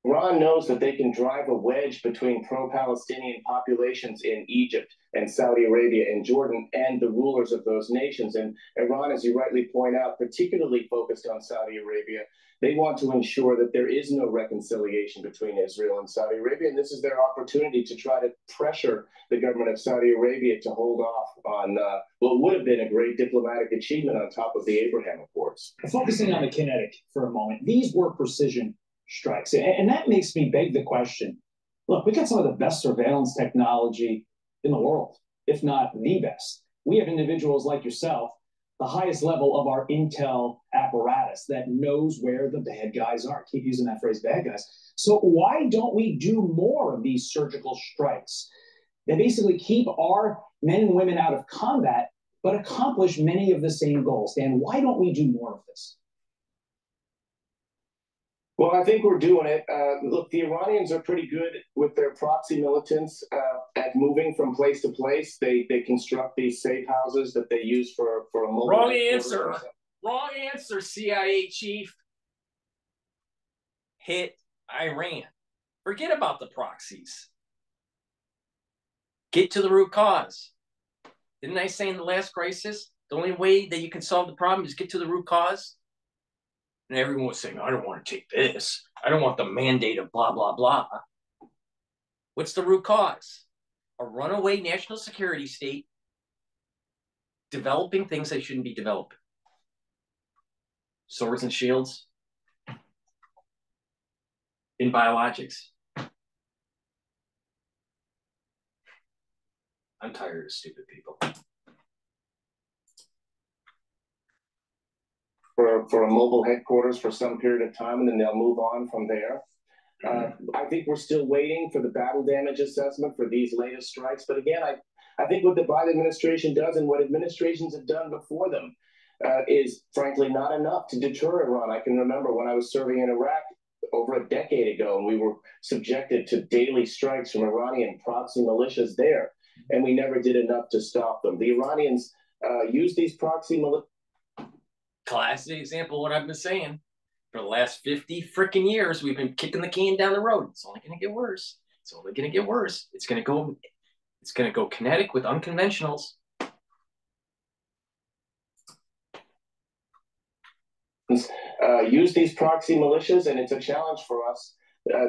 Speaker 18: Iran knows that they can drive a wedge between pro-Palestinian populations in Egypt and Saudi Arabia and Jordan and the rulers of those nations. And Iran, as you rightly point out, particularly focused on Saudi Arabia. They want to ensure that there is no reconciliation between Israel and Saudi Arabia. And this is their opportunity to try to pressure the government of Saudi Arabia to hold off on what would have been a great diplomatic achievement on top of the Abraham Accords.
Speaker 14: Focusing on the kinetic for a moment, these were precision strikes. And that makes me beg the question, look, we got some of the best surveillance technology in the world, if not the best. We have individuals like yourself, the highest level of our intel apparatus that knows where the bad guys are. I keep using that phrase, bad guys. So why don't we do more of these surgical strikes that basically keep our men and women out of combat, but accomplish many of the same goals? Dan, why don't we do more of this?
Speaker 18: Well, I think we're doing it. Look, the Iranians are pretty good with their proxy militants at moving from place to place. They construct these safe houses that they use for a mobile.
Speaker 1: Wrong answer. Wrong answer, CIA chief. Hit Iran. Forget about the proxies. Get to the root cause. Didn't I say in the last crisis, the only way that you can solve the problem is get to the root cause? And everyone was saying, I don't want to take this. I don't want the mandate of blah, blah, blah. What's the root cause? A runaway national security state developing things they shouldn't be developing. Swords and shields in biologics. I'm tired of stupid people.
Speaker 18: For a mobile headquarters for some period of time, and then they'll move on from there. I think we're still waiting for the battle damage assessment for these latest strikes. But again, I think what the Biden administration does and what administrations have done before them is frankly not enough to deter Iran. I can remember when I was serving in Iraq over a decade ago, and we were subjected to daily strikes from Iranian proxy militias there, and we never did enough to stop them. The Iranians use these proxy militias.
Speaker 1: Classic example of what I've been saying. For the last 50 freaking years, we've been kicking the can down the road. It's only going to get worse. It's only going to get worse. It's going to go kinetic with unconventionals.
Speaker 18: Use these proxy militias, and it's a challenge for us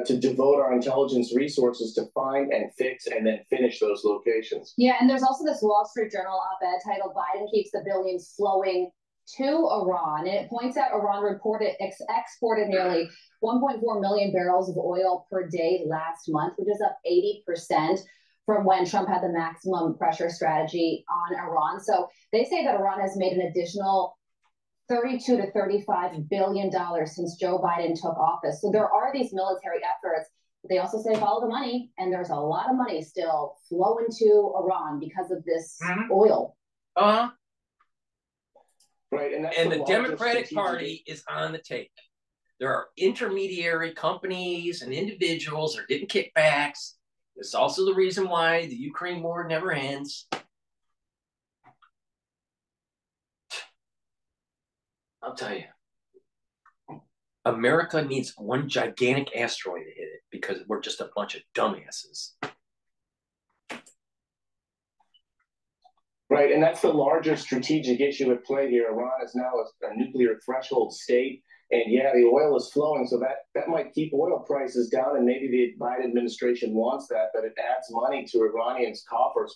Speaker 18: to devote our intelligence resources to find and fix and then finish those locations.
Speaker 16: Yeah, and there's also this Wall Street Journal op-ed titled "Biden Keeps the Billions Flowing to Iran," and it points out Iran exported nearly 1.4 million barrels of oil per day last month, which is up 80% from when Trump had the maximum pressure strategy on Iran. So they say that Iran has made an additional $32 to $35 billion since Joe Biden took office. So there are these military efforts. They also say follow the money, and there's a lot of money still flowing to Iran because of this oil.
Speaker 18: Right,
Speaker 1: and the Democratic Party is on the take. There are intermediary companies and individuals that are getting kickbacks. It's also the reason why the Ukraine war never ends. I'll tell you, America needs one gigantic asteroid to hit it because we're just a bunch of dumbasses.
Speaker 18: Right, and that's the larger strategic issue at play here. Iran is now a nuclear threshold state, and yeah, the oil is flowing, so that might keep oil prices down, and maybe the Biden administration wants that, but it adds money to Iran's coffers,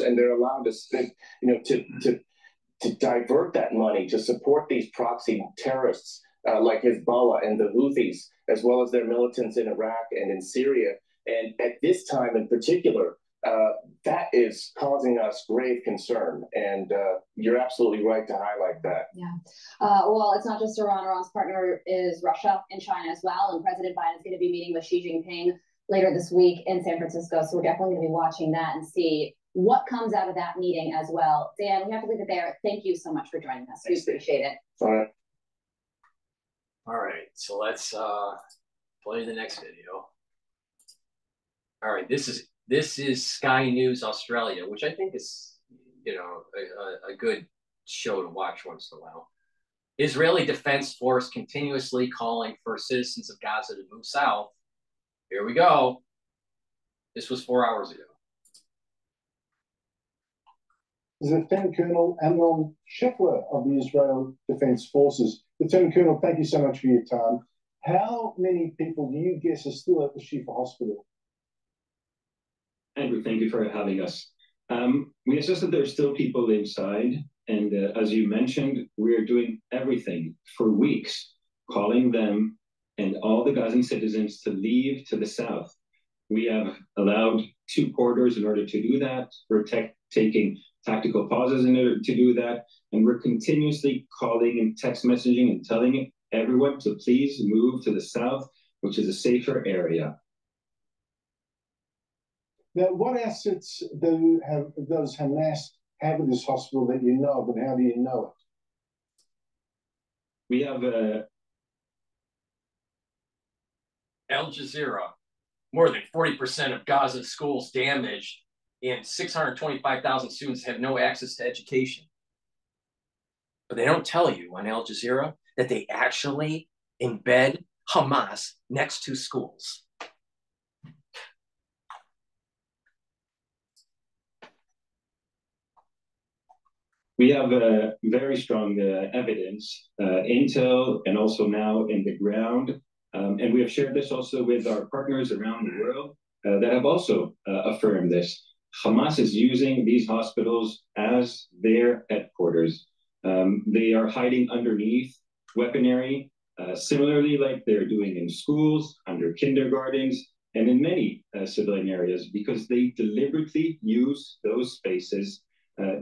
Speaker 18: and they're allowed to spend, to divert that money to support these proxy terrorists like Hezbollah and the Houthis, as well as their militants in Iraq and in Syria. And at this time in particular, that is causing us grave concern. And you're absolutely right to highlight that.
Speaker 16: Yeah. Well, it's not just Iran. Iran's partner is Russia and China as well. And President Biden is going to be meeting with Xi Jinping later this week in San Francisco. So we're definitely going to be watching that and see what comes out of that meeting as well. Dan, we have to leave it there. Thank you so much for joining us. We appreciate it.
Speaker 18: All right.
Speaker 1: All right. So let's play the next video. All right. This is Sky News Australia, which I think is, a good show to watch once in a while. Israeli Defense Force continuously calling for citizens of Gaza to move south. Here we go. This was 4 hours ago.
Speaker 19: Lieutenant Colonel Amnon Scheffler of the Israel Defense Forces. Lieutenant Colonel, thank you so much for your time. How many people do you guess are still at the Shifa Hospital?
Speaker 20: Andrew, thank you for having us. We assess that there are still people inside, and as you mentioned, we are doing everything for weeks, calling them and all the Gazan citizens to leave to the south. We have allowed 2 corridors in order to do that. We're taking tactical pauses in order to do that, and we're continuously calling and text messaging and telling everyone to please move to the south, which is a safer area.
Speaker 19: Now, what assets does Hamas have in this hospital that you know of, and how do you know it?
Speaker 20: We have
Speaker 1: Al Jazeera. More than 40% of Gaza schools damaged, and 625,000 students have no access to education. But they don't tell you on Al Jazeera that they actually embed Hamas next to schools.
Speaker 20: We have very strong evidence, intel, and also now in the ground. And we have shared this also with our partners around the world that have also affirmed this. Hamas is using these hospitals as their headquarters. They are hiding underneath weaponry, similarly like they're doing in schools, under kindergartens, and in many civilian areas, because they deliberately use those spaces,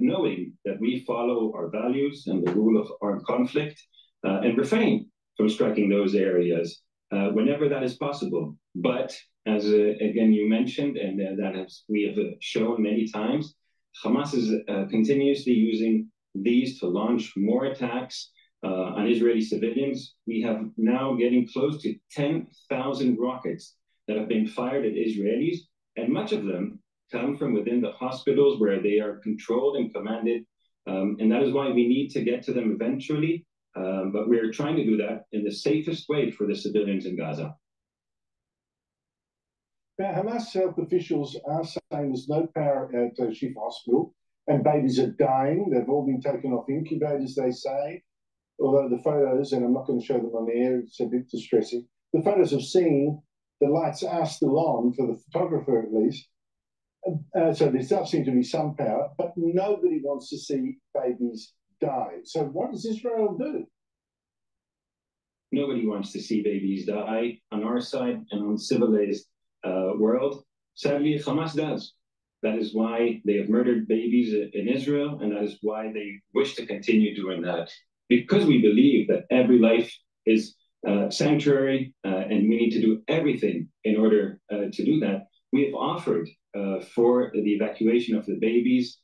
Speaker 20: knowing that we follow our values and the rule of armed conflict, and refrain from striking those areas whenever that is possible. But as again you mentioned, and we have shown many times, Hamas is continuously using these to launch more attacks on Israeli civilians. We have now getting close to 10,000 rockets that have been fired at Israelis, and much of them come from within the hospitals where they are controlled and commanded. And that is why we need to get to them eventually. But we're trying to do that in the safest way for the civilians in Gaza.
Speaker 19: Now, Hamas health officials are saying there's no power at Shifa Hospital and babies are dying. They've all been taken off incubators, they say. Although the photos, and I'm not going to show them on the air, it's a bit distressing. The photos have seen the lights are still on for the photographer at least. So there does seem to be some power, but nobody wants to see babies die. So what does Israel do?
Speaker 20: Nobody wants to see babies die on our side and on the civilized world. Sadly, Hamas does. That is why they have murdered babies in Israel, and that is why they wish to continue doing that. Because we believe that every life is sanctuary, and we need to do everything in order to do that. We have offered for the evacuation of the babies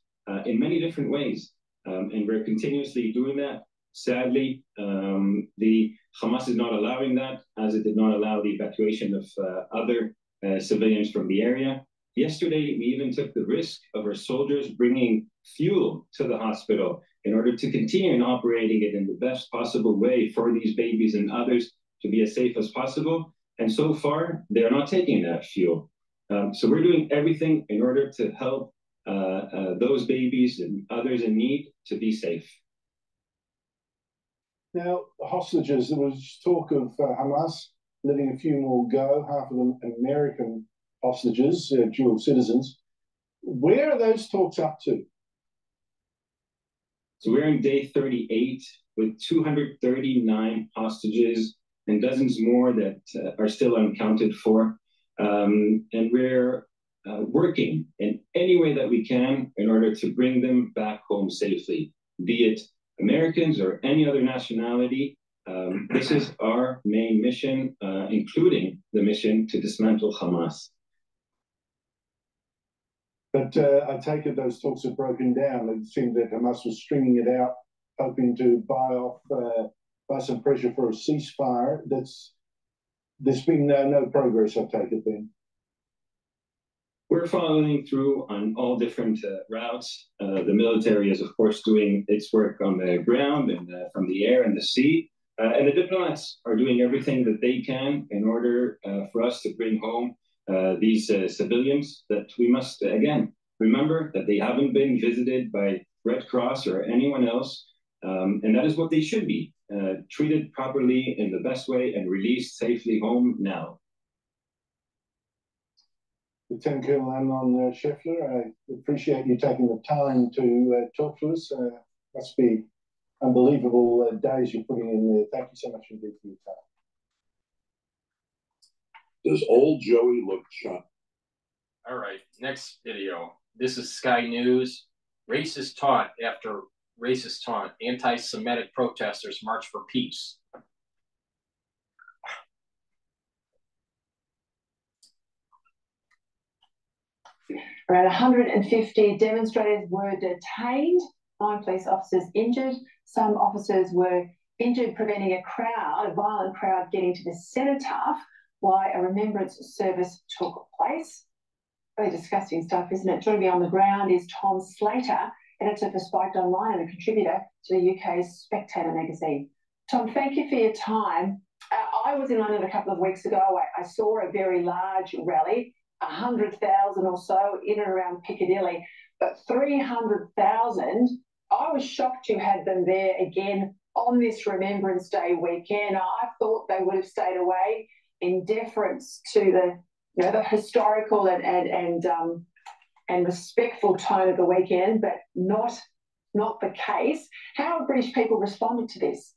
Speaker 20: in many different ways, and we're continuously doing that. Sadly, the Hamas is not allowing that, as it did not allow the evacuation of other civilians from the area. Yesterday, we even took the risk of our soldiers bringing fuel to the hospital in order to continue in operating it in the best possible way for these babies and others to be as safe as possible. And so far, they're not taking that fuel. So we're doing everything in order to help those babies and others in need to be safe.
Speaker 19: Now, hostages, there was talk of Hamas letting a few more go, half of them American hostages, dual citizens. Where are those talks up to?
Speaker 20: So we're in day 38 with 239 hostages and dozens more that are still unaccounted for. And we're working in any way that we can in order to bring them back home safely, be it Americans or any other nationality. This is our main mission, including the mission to dismantle Hamas.
Speaker 19: But I take it those talks have broken down. It seemed that Hamas was stringing it out, hoping to buy some pressure for a ceasefire. There's been no progress, I take it then.
Speaker 20: We're following through on all different routes. The military is, of course, doing its work on the ground and from the air and the sea. And the diplomats are doing everything that they can in order for us to bring home these civilians, that we must, again, remember that they haven't been visited by Red Cross or anyone else. And that is what they should be, treated properly in the best way and released safely home now.
Speaker 19: Lieutenant Colonel Amnon Scheffler, I appreciate you taking the time to talk to us. Must be unbelievable days you're putting in there. Thank you so much indeed for your time.
Speaker 2: Does old Joey look shot?
Speaker 1: All right, next video. This is Sky News. Racist taunt after racist taunt. Anti-Semitic protesters march for peace.
Speaker 21: Around 150 demonstrators were detained, 9 police officers injured. Some officers were injured preventing a violent crowd getting to the cenotaph while a remembrance service took place. Very disgusting stuff, isn't it? Joining me on the ground is Tom Slater, editor for Spiked Online and a contributor to the UK's Spectator magazine. Tom, thank you for your time. I was in London a couple of weeks ago. I saw a very large rally, 100,000 or so in and around Piccadilly, but 300,000 I was shocked you had them there again on this Remembrance Day weekend. I thought they would have stayed away in deference to the historical and respectful tone of the weekend, but not the case. How have British people responded to this?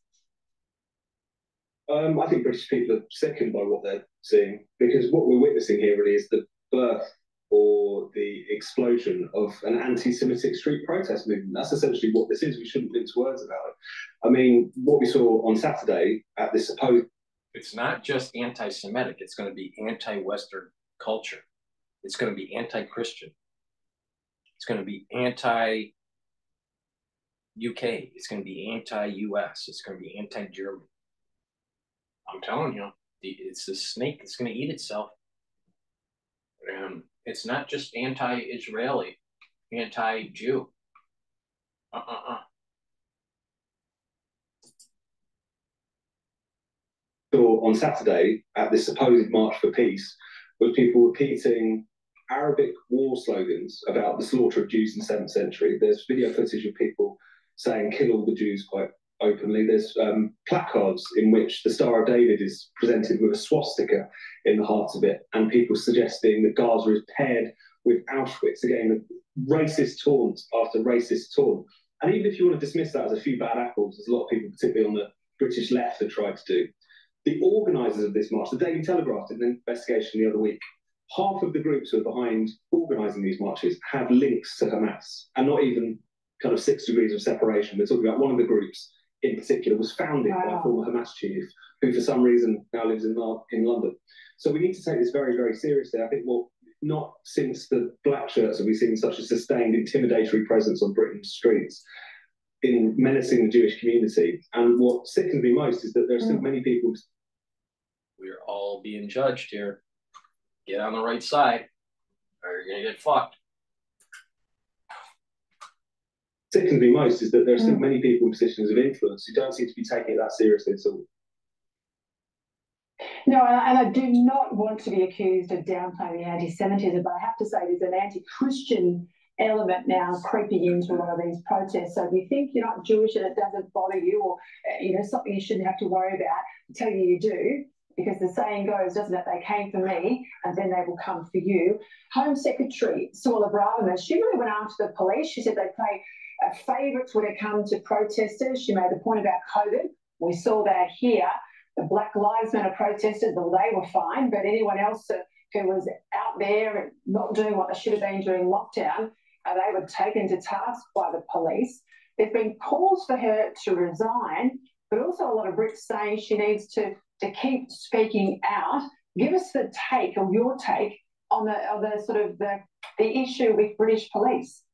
Speaker 4: I think British people are sickened by what they're seeing, because what we're witnessing here really is the birth or the explosion of an anti-Semitic street protest movement. That's essentially what this is. We shouldn't mince words about it. I mean, what we saw on Saturday at this supposed...
Speaker 1: It's not just anti-Semitic. It's going to be anti-Western culture. It's going to be anti-Christian. It's going to be anti-UK. It's going to be anti-US. It's going to be anti-German. I'm telling you, it's a snake that's going to eat itself. And it's not just anti-Israeli, anti-Jew.
Speaker 4: Saw on Saturday at this supposed March for Peace was people repeating Arabic war slogans about the slaughter of Jews in the 7th century. There's video footage of people saying "kill all the Jews" quite openly. There's placards in which the Star of David is presented with a swastika in the heart of it, and people suggesting that Gaza is paired with Auschwitz. Again, racist taunt after racist taunt. And even if you want to dismiss that as a few bad apples, as a lot of people, particularly on the British left, have tried to do, the organisers of this march, the Daily Telegraph did an investigation the other week. Half of the groups who are behind organising these marches have links to Hamas, and not even kind of 6 degrees of separation. We're talking about one of the groups in particular was founded by a former Hamas chief who for some reason now lives in London. So we need to take this very, very seriously. I think, well, not since the black shirts have we seen such a sustained intimidatory presence on Britain's streets in menacing the Jewish community. And what sickens me most is that there are still many people...
Speaker 1: We're all being judged here. Get on the right side or you're going to get fucked.
Speaker 4: Sickens me most is that there are still many people in positions of influence who don't seem to be taking it that seriously at all.
Speaker 21: No, and I do not want to be accused of downplaying the anti-Semitism, but I have to say there's an anti-Christian element now creeping into a lot of these protests. So if you think you're not Jewish and it doesn't bother you, or something you shouldn't have to worry about, I tell you do, because the saying goes, doesn't it? They came for me, and then they will come for you. Home Secretary Suella Braverman, she really went after the police. She said they play favourites when it comes to protesters. She made the point about COVID. We saw that here. The Black Lives Matter protesters, well, they were fine, but anyone else who was out there and not doing what they should have been during lockdown, they were taken to task by the police. There's been calls for her to resign, but also a lot of Brits saying she needs to keep speaking out. Give us the take, or your take, on the sort of the issue with British police.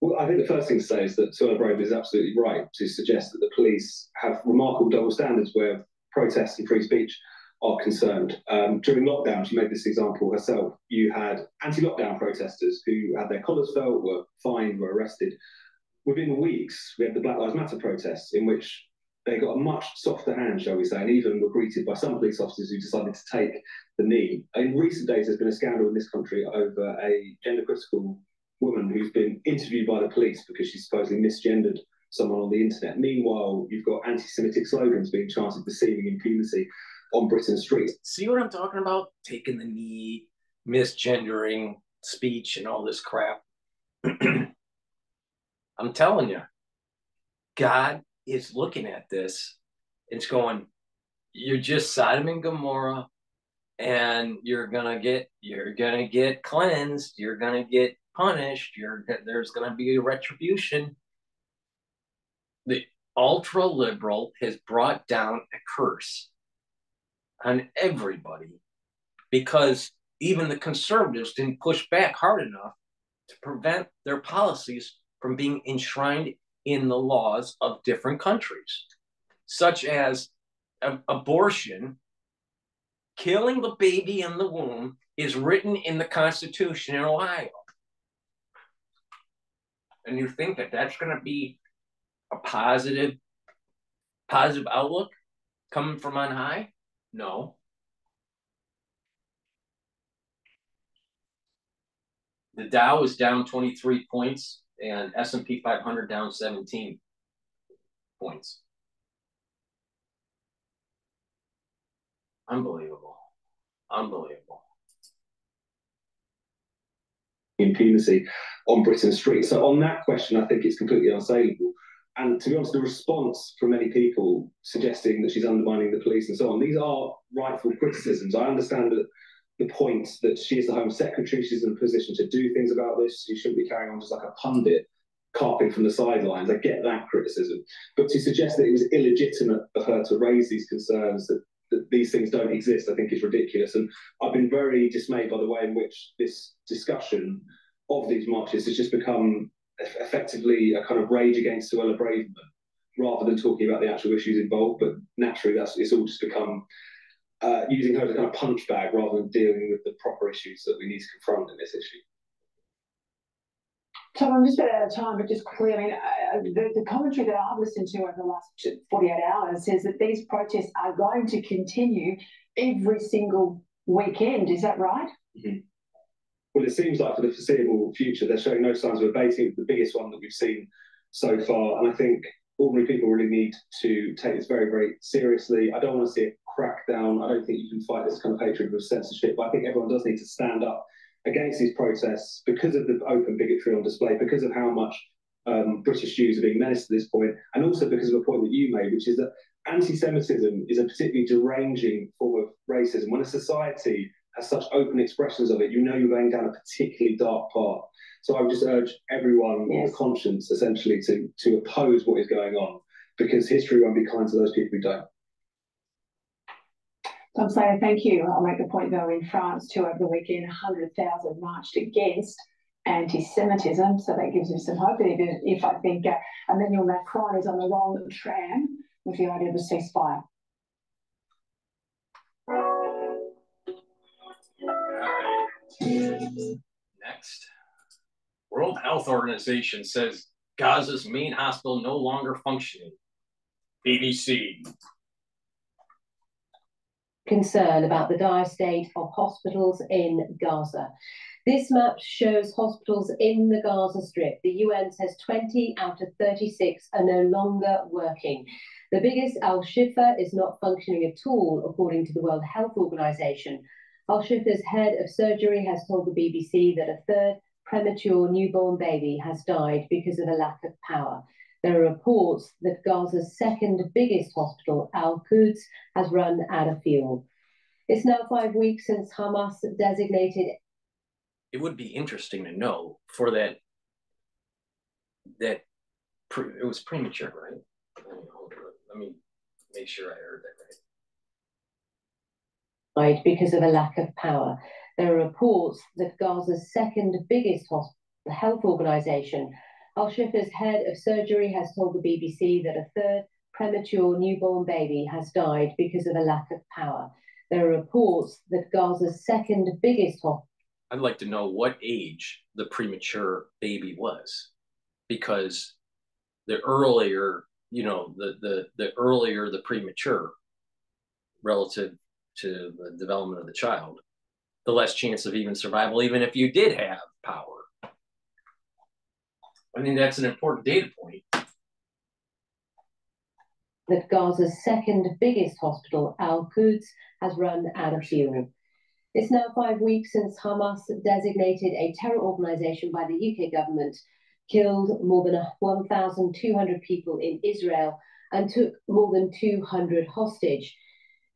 Speaker 4: Well, I think the first thing to say is that Suella Braverman is absolutely right to suggest that the police have remarkable double standards where protests and free speech are concerned. During lockdown, she made this example herself. You had anti-lockdown protesters who had their collars felt, were fined, were arrested. Within weeks, we had the Black Lives Matter protests in which they got a much softer hand, shall we say, and even were greeted by some police officers who decided to take the knee. In recent days, there's been a scandal in this country over a gender-critical woman who's been interviewed by the police because she supposedly misgendered someone on the internet. Meanwhile, you've got anti-Semitic slogans being chanted with seeming impunity on Britain's streets.
Speaker 1: See what I'm talking about? Taking the knee, misgendering speech, and all this crap. I'm telling you, God is looking at this. It's going, you're just Sodom and Gomorrah, and you're gonna get cleansed. You're gonna get punished. There's gonna be a retribution. The ultra liberal has brought down a curse on everybody because even the conservatives didn't push back hard enough to prevent their policies from being enshrined in the laws of different countries, such as abortion. Killing the baby in the womb is written in the Constitution in Ohio. And you think that that's going to be a positive outlook coming from on high? No. The Dow is down 23 points. and S&P 500 down 17 points. Unbelievable. Unbelievable.
Speaker 4: Impunity on Britain Street. So on that question, I think it's completely unassailable. And to be honest, the response from many people suggesting that she's undermining the police and so on, these are rightful criticisms. I understand that the point that she is the Home Secretary, she's in a position to do things about this. She shouldn't be carrying on just like a pundit carping from the sidelines. I get that criticism. But to suggest that it was illegitimate of her to raise these concerns, that these things don't exist, I think is ridiculous. And I've been very dismayed by the way in which this discussion of these marches has just become effectively a kind of rage against Suella Braverman, rather than talking about the actual issues involved. But naturally, it's all just become using her as a kind of punch bag rather than dealing with the proper issues that we need to confront in this issue.
Speaker 21: Tom, I'm just about out of time, but just quickly, I mean, the commentary that I've listened to over the last 48 hours says that these protests are going to continue every single weekend. Is that right?
Speaker 4: Mm-hmm. Well, it seems like for the foreseeable future, they're showing no signs of abating. It's the biggest one that we've seen so far. And I think ordinary people really need to take this very, very seriously. I don't want to see a crackdown. I don't think you can fight this kind of hatred with censorship, but I think everyone does need to stand up against these protests because of the open bigotry on display, because of how much British Jews are being menaced at this point, and also because of a point that you made, which is that anti-Semitism is a particularly deranging form of racism. When a society has such open expressions of it, you know you're going down a particularly dark path. So I would just urge everyone with conscience, essentially, to oppose what is going on, because history won't be kind to those people who don't.
Speaker 21: Tom Slater, thank you. I'll make the point, though, in France, too, over the weekend, 100,000 marched against anti-Semitism, so that gives me some hope. If I think Emmanuel Macron is on the wrong tram with the idea of a ceasefire.
Speaker 1: Next, World Health Organization says Gaza's main hospital no longer functioning. BBC.
Speaker 3: Concern about the dire state of hospitals in Gaza. This map shows hospitals in the Gaza Strip. The UN says 20 out of 36 are no longer working. The biggest, Al-Shifa, is not functioning at all, according to the World Health Organization. Al-Shifa's head of surgery has told the BBC that a third premature newborn baby has died because of a lack of power. There are reports that Gaza's second biggest hospital, Al-Quds, has run out of fuel. It's now 5 weeks since Hamas designated.
Speaker 1: It would be interesting to know for that it was premature, right? Let me make sure I heard that
Speaker 3: right. Because of a lack of power. There are reports that Gaza's second biggest health organization, Al-Shifa's head of surgery, has told the BBC that a third premature newborn baby has died because of a lack of power. There are reports that Gaza's second biggest hospital.
Speaker 1: I'd like to know what age the premature baby was, because the earlier, the earlier the premature relative to the development of the child, the less chance of even survival, even if you did have power. I mean, that's an important data point.
Speaker 3: That Gaza's second biggest hospital, Al-Quds, has run out of fuel. It's now 5 weeks since Hamas designated a terror organization by the UK government, killed more than 1,200 people in Israel, and took more than 200 hostage.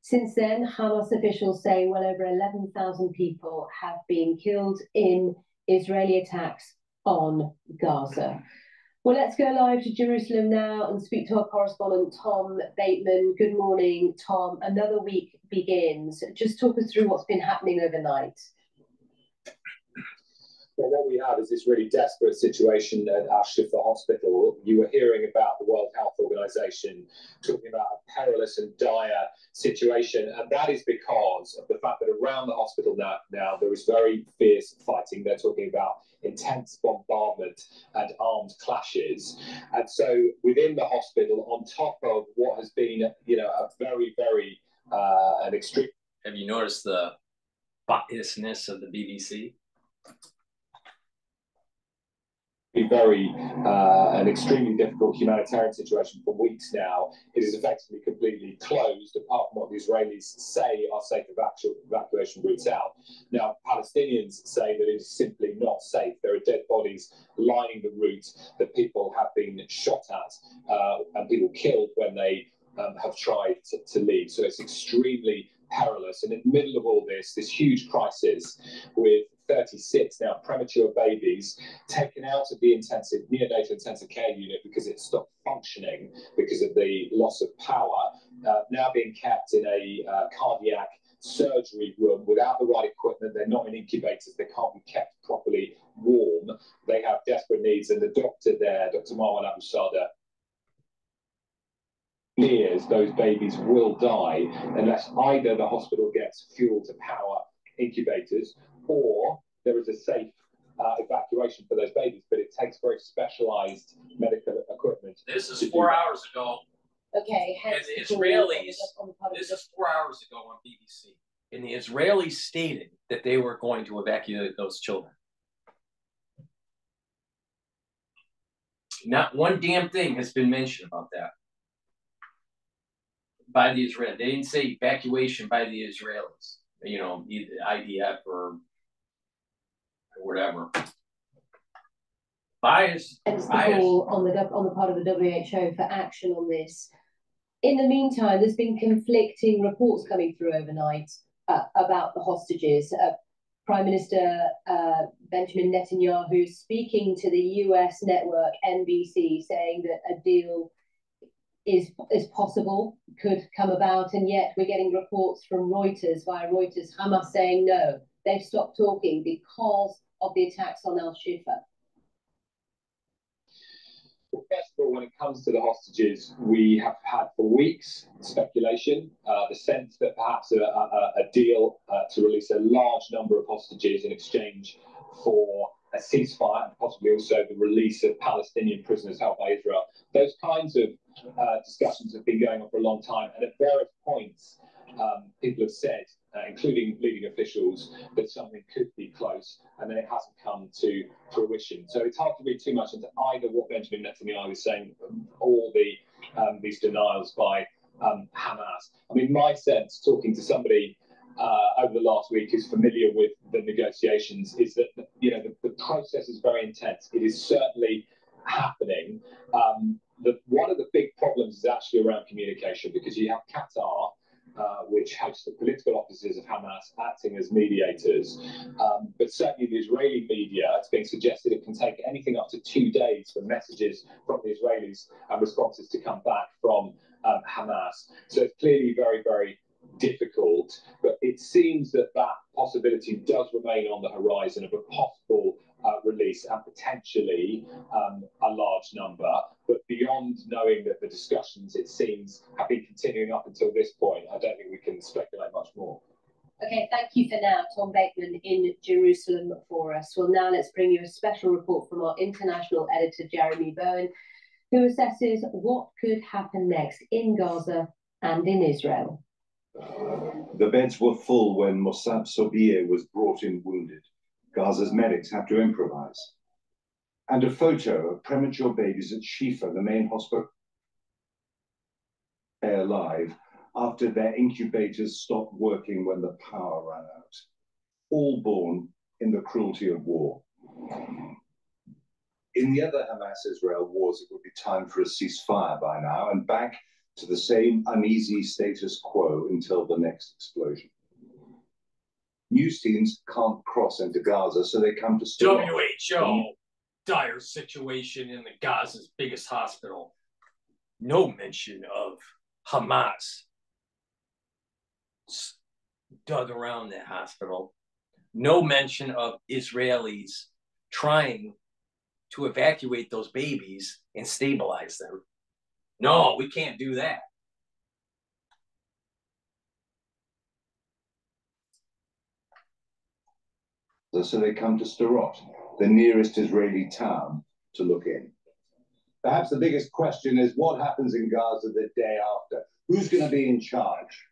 Speaker 3: Since then, Hamas officials say well over 11,000 people have been killed in Israeli attacks on Gaza. Well, let's go live to Jerusalem now and speak to our correspondent, Tom Bateman. Good morning, Tom. Another week begins. Just talk us through what's been happening overnight.
Speaker 22: Well, what we have is this really desperate situation at Al-Shifa Hospital. You were hearing about the World Health Organization talking about a perilous and dire situation, and that is because of the fact that around the hospital now there is very fierce fighting. They're talking about intense bombardment and armed clashes, and so within the hospital, on top of what has been, a very, very an extreme.
Speaker 1: Have you noticed the biasness of the BBC?
Speaker 22: Very an extremely difficult humanitarian situation for weeks now. It is effectively completely closed, apart from what the Israelis say are safe evacuation routes out. Now, Palestinians say that it is simply not safe. There are dead bodies lining the route, that people have been shot at and people killed when they have tried to leave. So it's extremely perilous. And in the middle of all this huge crisis, with 36 now premature babies taken out of the neonatal intensive care unit because it stopped functioning because of the loss of power, now being kept in a cardiac surgery room without the right equipment. They're not in incubators. They can't be kept properly warm. They have desperate needs. And the doctor there, Dr. Marwan Abu-Sada, fears those babies will die unless either the hospital gets fuel to power incubators or there is a safe evacuation for those babies. But it takes very specialized medical equipment.
Speaker 1: This is 4 hours ago.
Speaker 3: Okay.
Speaker 1: And the Israelis, this is 4 hours ago on BBC. And the Israelis stated that they were going to evacuate those children. Not one damn thing has been mentioned about that by the Israelis. They didn't say evacuation by the Israelis, you know, either IDF or whatever. Bias.
Speaker 3: On the part of the WHO for action on this. In the meantime, there's been conflicting reports coming through overnight about the hostages. Prime Minister Benjamin Netanyahu speaking to the US network NBC, saying that a deal is possible, could come about, and yet we're getting reports from Reuters, Hamas saying no, they've stopped talking because of the attacks on Al-Shifa.
Speaker 22: Well, first of all, when it comes to the hostages, we have had for weeks speculation, the sense that perhaps a deal to release a large number of hostages in exchange for a ceasefire and possibly also the release of Palestinian prisoners held by Israel. Those kinds of discussions have been going on for a long time, and at various points, people have said, including leading officials, that something could be close, and then it hasn't come to fruition. So it's hard to read too much into either what Benjamin Netanyahu is saying or these denials by Hamas. I mean, my sense, talking to somebody over the last week who's familiar with the negotiations, is that the process is very intense. It is certainly happening. One of the big problems is actually around communication, because you have Qatar, which hosts the political offices of Hamas, acting as mediators. But certainly the Israeli media, it's being suggested it can take anything up to 2 days for messages from the Israelis and responses to come back from Hamas. So it's clearly very, very difficult, but it seems that possibility does remain on the horizon of a possible release and potentially a large number. But beyond knowing that the discussions, it seems, have been continuing up until this point, I don't think we can speculate much more.
Speaker 3: Okay, thank you for now, Tom Bateman in Jerusalem for us. Well, now let's bring you a special report from our international editor, Jeremy Bowen, who assesses what could happen next in Gaza and in Israel.
Speaker 5: The beds were full when Mossab Sobir was brought in wounded. Gaza's medics have to improvise. And a photo of premature babies at Shifa, the main hospital, alive after their incubators stopped working when the power ran out. All born in the cruelty of war. In the other Hamas-Israel wars, it would be time for a ceasefire by now and back to the same uneasy status quo until the next explosion. News teams can't cross into Gaza, so they come to
Speaker 1: WHO, dire situation in the Gaza's biggest hospital. No mention of Hamas dug around that hospital. No mention of Israelis trying to evacuate those babies and stabilize them. No, we can't do that.
Speaker 5: So they come to Sderot, the nearest Israeli town, to look in. Perhaps the biggest question is what happens in Gaza the day after? Who's going to be in charge?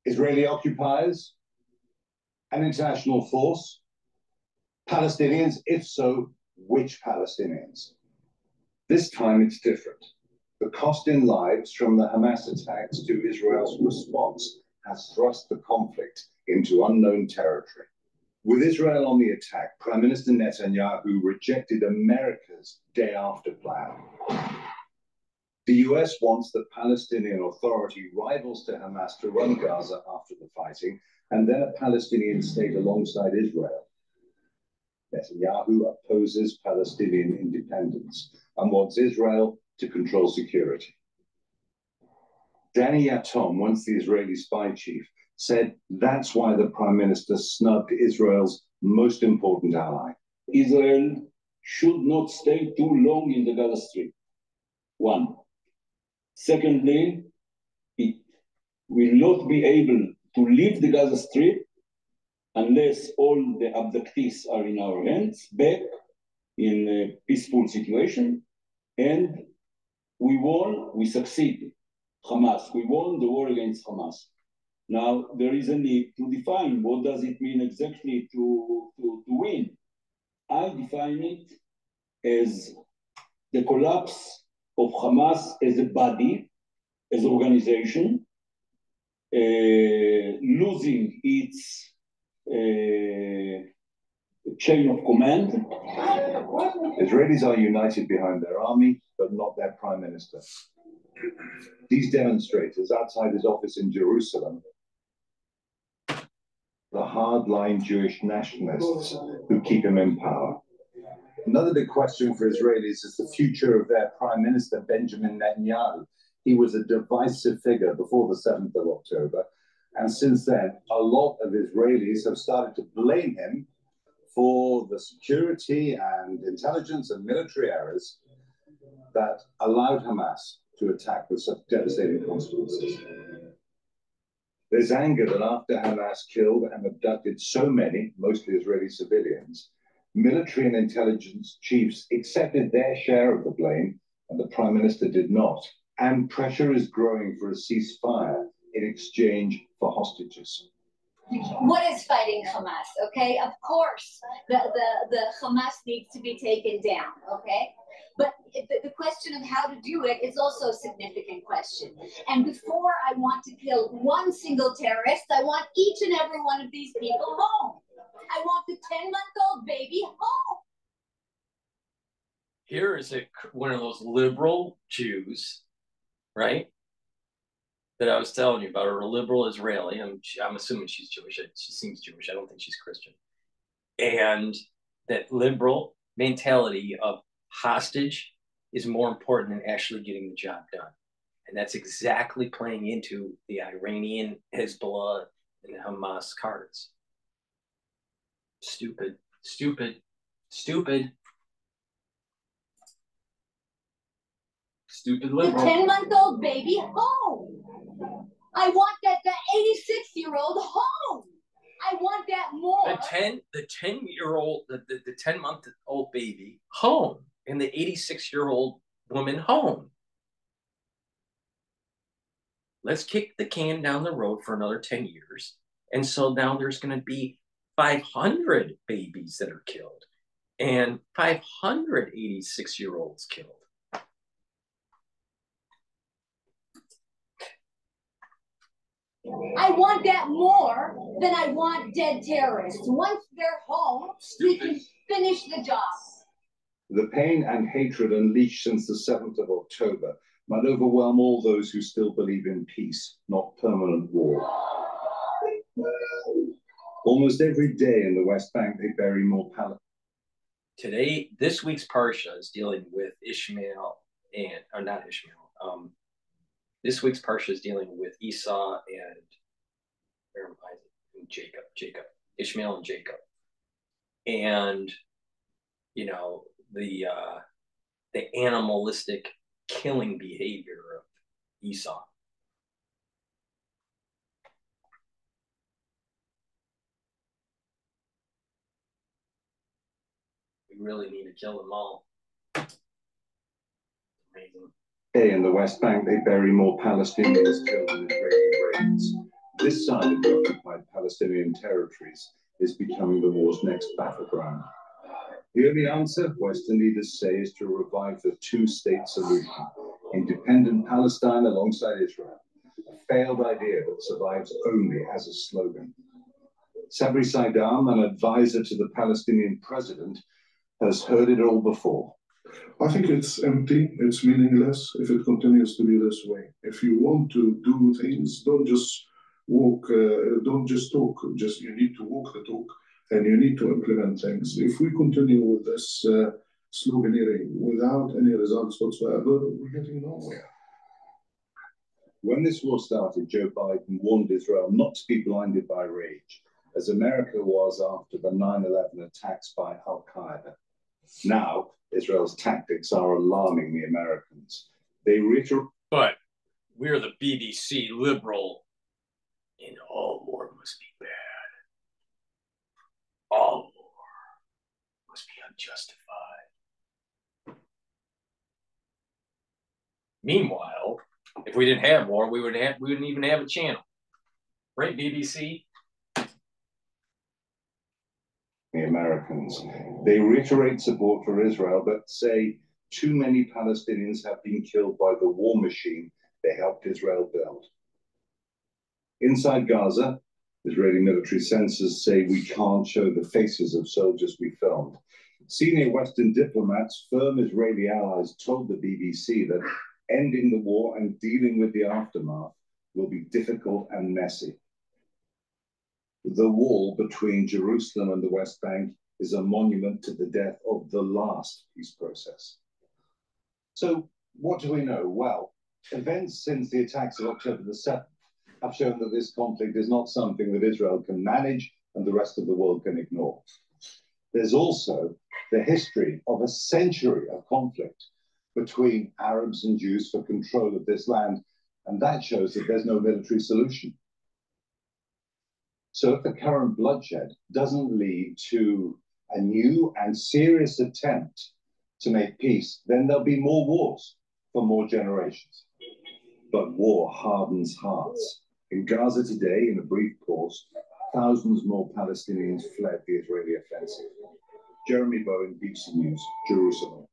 Speaker 5: Israeli occupiers? An international force? Palestinians? If so, which Palestinians. This time it's different. The cost in lives from the Hamas attacks to Israel's response has thrust the conflict into unknown territory. With Israel on the attack, Prime Minister Netanyahu rejected America's day after plan. The US wants the Palestinian Authority, rivals to Hamas, to run Gaza after the fighting, and then a Palestinian state alongside Israel. Netanyahu opposes Palestinian independence and wants Israel to control security. Danny Yatom, once the Israeli spy chief, said that's why the Prime Minister snubbed Israel's most important ally.
Speaker 7: Israel should not stay too long in the Gaza Strip. One. Secondly, it will not be able to leave the Gaza Strip unless all the abductees are in our hands, back in a peaceful situation, and we won, we succeeded. Hamas, we won the war against Hamas. Now, there is a need to define what does it mean exactly to win. I define it as the collapse of Hamas as a body, as an organization, losing its chain of command.
Speaker 5: Israelis are united behind their army, but not their prime minister. These demonstrators outside his office in Jerusalem, the hardline Jewish nationalists who keep him in power. Another big question for Israelis is the future of their prime minister, Benjamin Netanyahu. He was a divisive figure before the 7th of October. And since then, a lot of Israelis have started to blame him for the security and intelligence and military errors that allowed Hamas to attack with such devastating consequences. There's anger that after Hamas killed and abducted so many, mostly Israeli civilians, military and intelligence chiefs accepted their share of the blame and the prime minister did not. And pressure is growing for a ceasefire in exchange for hostages.
Speaker 8: What is fighting Hamas? Okay, of course, the Hamas needs to be taken down. Okay, but the question of how to do it is also a significant question. And before I want to kill one single terrorist, I want each and every one of these people home. I want the 10-month-old baby home.
Speaker 1: Here is one of those liberal Jews, right? That I was telling you about, or a liberal Israeli. I'm assuming she's Jewish. She seems Jewish. I don't think she's Christian. And that liberal mentality of hostage is more important than actually getting the job done. And that's exactly playing into the Iranian Hezbollah and the Hamas cards. Stupid, stupid, stupid. Stupid liberal.
Speaker 8: The 10-month-old baby home. I want that 86-year-old home. I want that more.
Speaker 1: The 10-year-old, the 10-month-old baby home, and the 86-year-old woman home. Let's kick the can down the road for another 10 years. And so now there's going to be 500 babies that are killed and 500 86-year-olds killed.
Speaker 8: I want that more than I want dead terrorists. Once they're home, we can finish the job.
Speaker 5: The pain and hatred unleashed since the 7th of October might overwhelm all those who still believe in peace, not permanent war. Almost every day in the West Bank, they bury more Palestinians.
Speaker 1: This week's Parsha is dealing with Ishmael and, or not Ishmael. This week's Parsha is dealing with Esau and Jacob, Ishmael and Jacob. And, you know, the animalistic killing behavior of Esau. We really need to kill them all. Amazing.
Speaker 5: In the West Bank, they bury more Palestinians killed in Israeli raids. This side of the occupied Palestinian territories is becoming the war's next battleground. The only answer, Western leaders say, is to revive the two-state solution, independent Palestine alongside Israel, a failed idea that survives only as a slogan. Sabri Saidam, an advisor to the Palestinian president, has heard it all before.
Speaker 6: I think it's empty, it's meaningless if it continues to be this way. If you want to do things, don't just don't just talk, you need to walk the talk and you need to implement things. If we continue with this sloganeering without any results whatsoever, we're getting nowhere.
Speaker 5: When this war started, Joe Biden warned Israel not to be blinded by rage, as America was after the 9/11 attacks by Al-Qaeda. Now, Israel's tactics are alarming the Americans. They reiterate.
Speaker 1: But we're the BBC liberal, and all war must be bad. All war must be unjustified. Meanwhile, if we didn't have war, we wouldn't even have a channel. Right, BBC?
Speaker 5: The Americans. They reiterate support for Israel, but say too many Palestinians have been killed by the war machine they helped Israel build. Inside Gaza, Israeli military censors say we can't show the faces of soldiers we filmed. Senior Western diplomats, firm Israeli allies, told the BBC that ending the war and dealing with the aftermath will be difficult and messy. The wall between Jerusalem and the West Bank is a monument to the death of the last peace process. So what do we know? Well, events since the attacks of October the 7th have shown that this conflict is not something that Israel can manage and the rest of the world can ignore. There's also the history of a century of conflict between Arabs and Jews for control of this land, and that shows that there's no military solution. So if the current bloodshed doesn't lead to a new and serious attempt to make peace, then there'll be more wars for more generations. But war hardens hearts. In Gaza today, in a brief pause, thousands more Palestinians fled the Israeli offensive. Jeremy Bowen, BBC News, Jerusalem.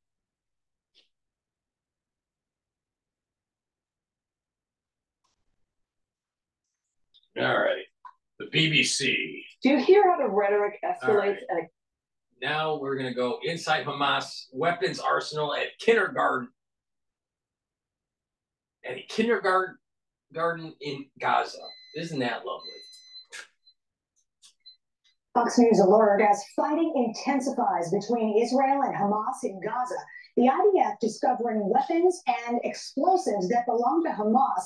Speaker 1: All right. The BBC.
Speaker 21: Do you hear how the rhetoric escalates?
Speaker 1: Right. Now we're going to go inside Hamas weapons arsenal at kindergarten. At a kindergarten in Gaza. Isn't that lovely?
Speaker 10: Fox News alert: as fighting intensifies between Israel and Hamas in Gaza, the IDF discovering weapons and explosives that belong to Hamas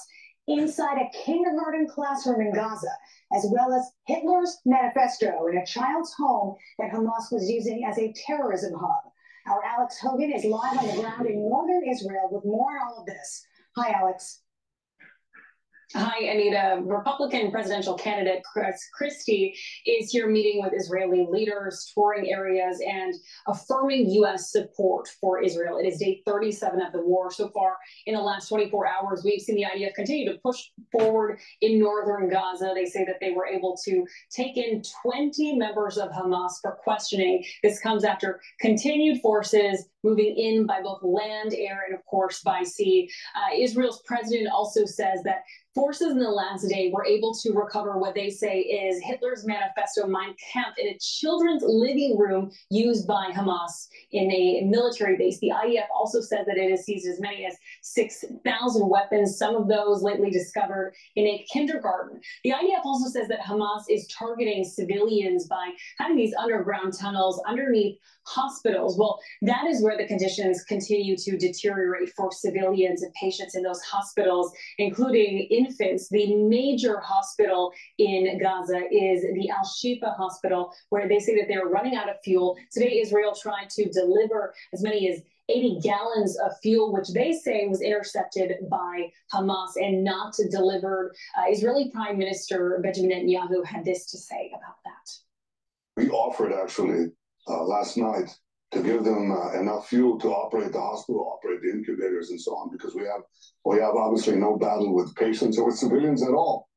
Speaker 10: inside a kindergarten classroom in Gaza, as well as Hitler's manifesto in a child's home that Hamas was using as a terrorism hub. Our Alex Hogan is live on the ground in northern Israel with more on all of this. Hi, Alex.
Speaker 16: Hi, Anita. Republican presidential candidate Chris Christie is here meeting with Israeli leaders, touring areas, and affirming U.S. support for Israel. It is day 37 of the war. So far, in the last 24 hours, we've seen the IDF continue to push forward in northern Gaza. They say that they were able to take in 20 members of Hamas for questioning. This comes after continued forces moving in by both land, air, and, of course, by sea. Israel's president also says that forces in the last day were able to recover what they say is Hitler's manifesto, Mein Kampf, in a children's living room used by Hamas in a military base. The IDF also said that it has seized as many as 6,000 weapons, some of those lately discovered in a kindergarten. The IDF also says that Hamas is targeting civilians by having these underground tunnels underneath hospitals. Well, that is where the conditions continue to deteriorate for civilians and patients in those hospitals, including infants. The major hospital in Gaza is the Al-Shifa hospital, where they say that they're running out of fuel. Today, Israel tried to deliver as many as 80 gallons of fuel, which they say was intercepted by Hamas and not delivered. Israeli Prime Minister Benjamin Netanyahu had this to say about that.
Speaker 9: We offered actually last night to give them enough fuel to operate the hospital, operate the incubators and so on, because we have obviously no battle with patients or with civilians at all.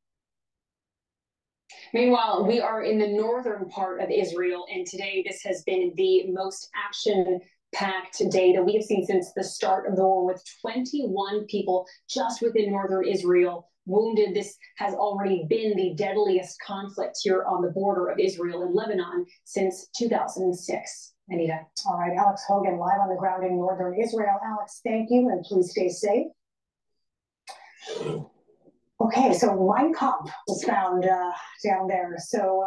Speaker 10: Meanwhile, we are in the northern part of Israel, and today this has been the most action-packed day that we have seen since the start of the war, with 21 people just within northern Israel wounded. This has already been the deadliest conflict here on the border of Israel and Lebanon since 2006. Anita.
Speaker 12: All right, Alex Hogan, live on the ground in northern Israel. Alex, thank you, and please stay safe. Okay, so Mein Kampf was found down there. So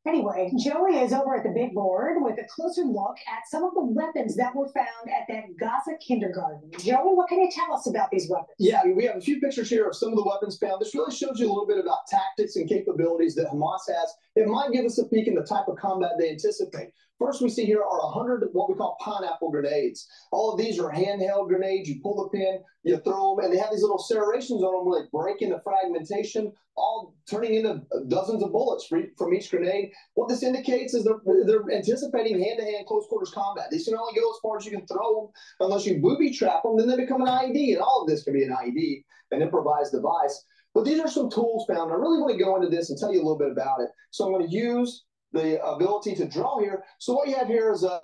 Speaker 12: anyway, Joey is over at the big board with a closer look at some of the weapons that were found at that Gaza kindergarten. Joey, what can you tell us about these weapons?
Speaker 13: Yeah, we have a few pictures here of some of the weapons found. This really shows you a little bit about tactics and capabilities that Hamas has. It might give us a peek in the type of combat they anticipate. First, we see here are 100 what we call pineapple grenades. All of these are handheld grenades. You pull the pin, you throw them, and they have these little serrations on them where they break into fragmentation, all turning into dozens of bullets from each grenade. What this indicates is they're anticipating hand-to-hand close quarters combat. These can only go as far as you can throw them unless you booby trap them. Then they become an IED, and all of this can be an IED, an improvised device. But these are some tools found. I really want to go into this and tell you a little bit about it. So I'm going to use the ability to draw here. So what you have here is a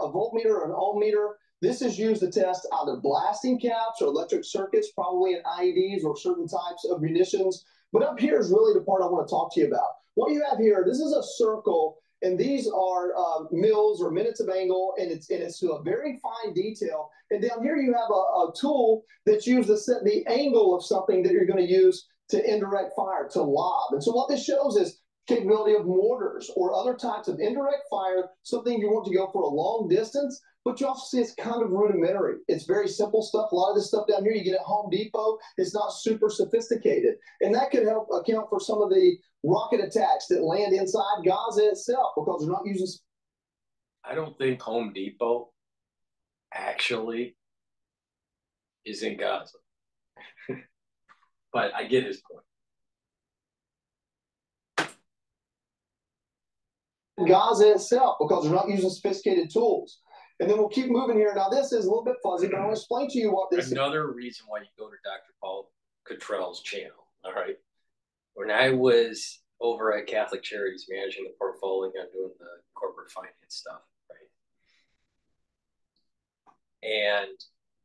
Speaker 13: voltmeter or an ohm meter. This is used to test either blasting caps or electric circuits, probably in IEDs or certain types of munitions. But up here is really the part I want to talk to you about. What you have here, this is a circle, and these are mils or minutes of angle, and it's to a very fine detail. And down here you have a tool that's used to set the angle of something that you're going to use to indirect fire, to lob. And so what this shows is capability of mortars or other types of indirect fire, something you want to go for a long distance, but you also see it's kind of rudimentary. It's very simple stuff. A lot of this stuff down here you get at Home Depot. It's not super sophisticated. And that could help account for some of the rocket attacks that land inside Gaza itself because they're not using.
Speaker 1: I don't think Home Depot actually is in Gaza. But I get his point.
Speaker 13: Gaza itself because they're not using sophisticated tools. And then we'll keep moving here. Now, this is a little bit fuzzy, but I want to explain to you what this is.
Speaker 1: Another reason why you go to DrPaulCottrell's channel, all right? When I was over at Catholic Charities managing the portfolio and doing the corporate finance stuff, right? And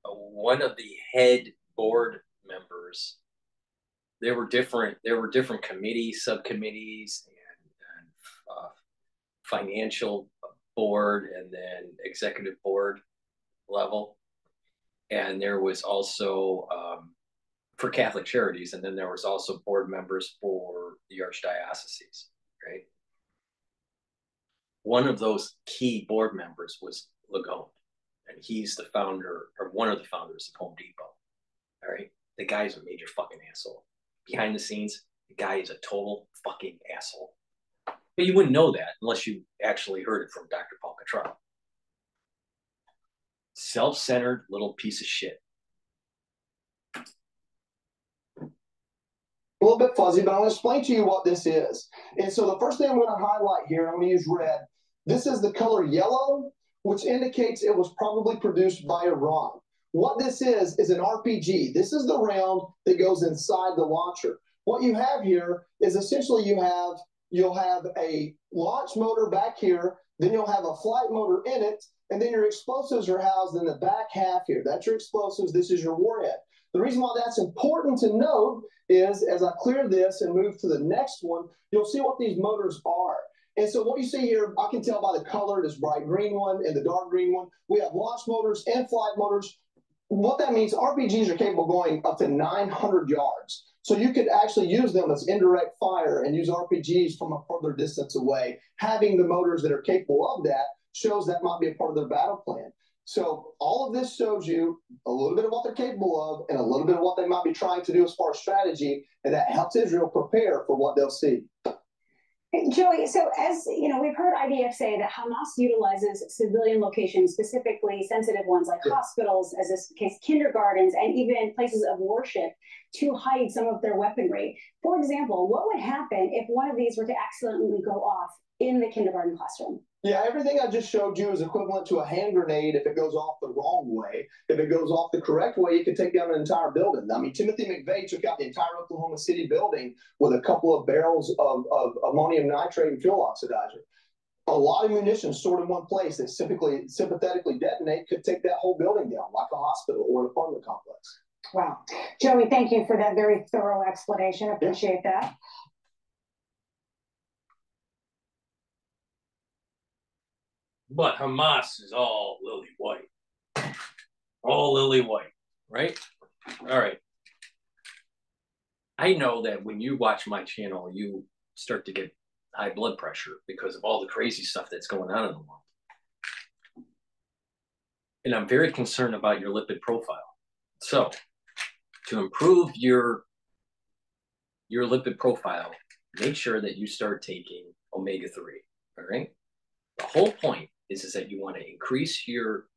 Speaker 1: one of the head board members, there were different committees, subcommittees, and financial board, and then executive board level. And there was also for Catholic Charities, and then there was also board members for the archdioceses, right? One of those key board members was Lagone, and he's the founder, or one of the founders of Home Depot, all right? The guy's a major fucking asshole. Behind the scenes, the guy is a total fucking asshole. But you wouldn't know that unless you actually heard it from Dr. Paul Cottrell. Self-centered little piece of shit.
Speaker 13: A little bit fuzzy, but I'll explain to you what this is. And so the first thing I'm going to highlight here, I'm going to use red. This is the color yellow, which indicates it was probably produced by Iran. What this is an RPG. This is the round that goes inside the launcher. What you have here is essentially you'll have a launch motor back here, then you'll have a flight motor in it, and then your explosives are housed in the back half here. That's your explosives. This is your warhead. The reason why that's important to note is as I clear this and move to the next one, you'll see what these motors are. And so what you see here, I can tell by the color, this bright green one and the dark green one. We have launch motors and flight motors. What that means, RPGs are capable of going up to 900 yards. So you could actually use them as indirect fire and use RPGs from a further distance away. Having the motors that are capable of that shows that might be a part of their battle plan. So all of this shows you a little bit of what they're capable of and a little bit of what they might be trying to do as far as strategy, and that helps Israel prepare for what they'll see.
Speaker 10: Joey, so as you know, we've heard IDF say that Hamas utilizes civilian locations, specifically sensitive ones like hospitals, as this case, kindergartens, and even places of worship to hide some of their weaponry. For example, what would happen if one of these were to accidentally go off
Speaker 12: in the kindergarten classroom.
Speaker 13: Yeah, everything I just showed you is equivalent to a hand grenade if it goes off the wrong way. If it goes off the correct way, it could take down an entire building. I mean, Timothy McVeigh took out the entire Oklahoma City building with a couple of barrels of ammonium nitrate and fuel oxidizer. A lot of munitions stored in one place that sympathetically detonate could take that whole building down, like a hospital or an apartment complex.
Speaker 12: Wow. Joey, thank you for that very thorough explanation. Appreciate that.
Speaker 1: But Hamas is all lily white. All lily white, right? All right. I know that when you watch my channel, you start to get high blood pressure because of all the crazy stuff that's going on in the world. And I'm very concerned about your lipid profile. So to improve your lipid profile, make sure that you start taking omega-3, all right? The whole point is that you want to increase your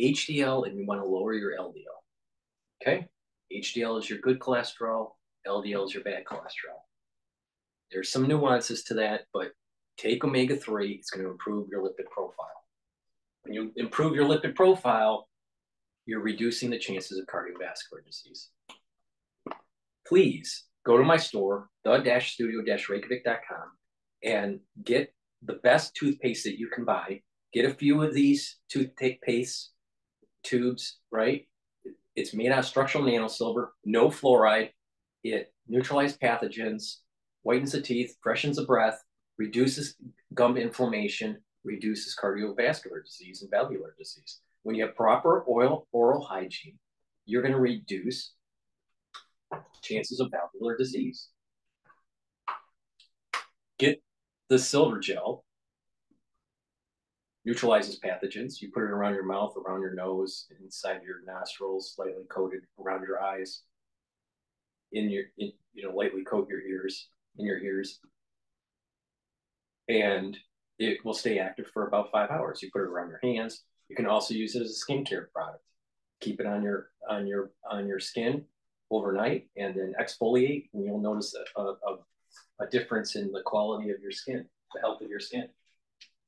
Speaker 1: HDL and you want to lower your LDL, okay? HDL is your good cholesterol, LDL is your bad cholesterol. There's some nuances to that, but take omega-3, it's going to improve your lipid profile. When you improve your lipid profile, you're reducing the chances of cardiovascular disease. Please go to my store, the-studio-reykjavik.com, and get the best toothpaste that you can buy. Get a few of these toothpaste tubes, right? It's made out of structural nanosilver, no fluoride. It neutralizes pathogens, whitens the teeth, freshens the breath, reduces gum inflammation, reduces cardiovascular disease and valvular disease. When you have proper oral hygiene, you're going to reduce chances of valvular disease. Get the silver gel, neutralizes pathogens. You put it around your mouth, around your nose, inside your nostrils, lightly coated around your eyes, lightly coat your ears, in your ears. And it will stay active for about 5 hours. You put it around your hands. You can also use it as a skincare product. Keep it on your skin overnight and then exfoliate, and you'll notice a difference in the quality of your skin, the health of your skin.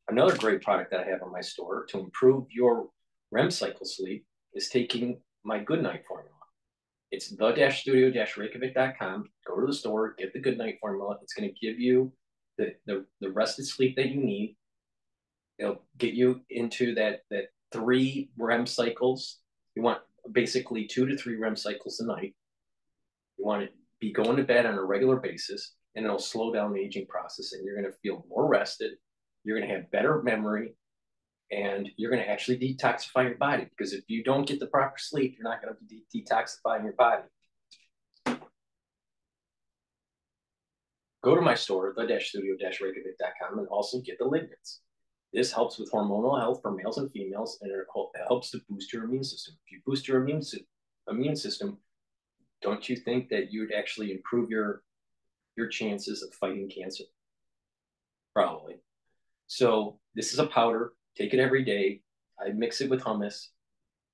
Speaker 1: Another great product that I have on my store to improve your REM cycle sleep is taking my Good Night formula. It's the-studio-reykjavik.com. Go to the store, get the Good Night formula. It's going to give you the rested sleep that you need. It'll get you into that 3 REM cycles. You want basically 2 to 3 REM cycles a night. You want to be going to bed on a regular basis, and it'll slow down the aging process, and you're going to feel more rested. You're going to have better memory, and you're going to actually detoxify your body, because if you don't get the proper sleep, you're not going to be detoxifying your body. Go to my store, the-studio-reykjavik.com, and also get the lignans. This helps with hormonal health for males and females, and it helps to boost your immune system. If you boost your immune system, don't you think that you'd actually improve your chances of fighting cancer? Probably. So this is a powder. Take it every day. I mix it with hummus,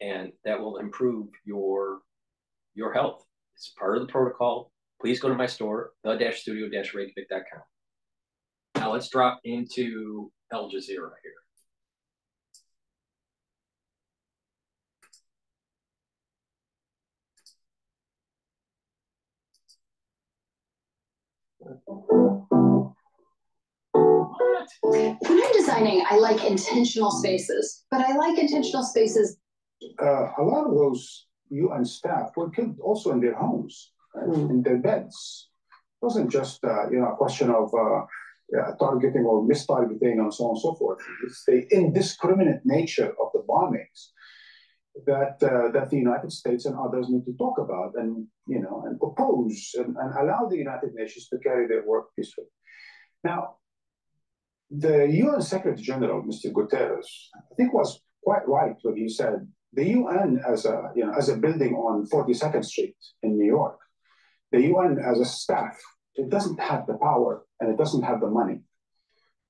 Speaker 1: and that will improve your health. It's part of the protocol. Please go to my store, the-studio-reykjavik.com. Now let's drop into Al Jazeera here.
Speaker 11: When I'm designing, I like intentional spaces, but I like intentional spaces.
Speaker 19: A lot of those UN staff were killed also in their homes, in their beds. It wasn't just a question of targeting or mistargeting and so on and so forth. It's the indiscriminate nature of the bombings that the United States and others need to talk about and oppose and allow the United Nations to carry their work peacefully. Now, the UN Secretary General, Mr. Guterres, I think was quite right when he said the UN as a building on 42nd Street in New York, the UN as a staff, it doesn't have the power and it doesn't have the money.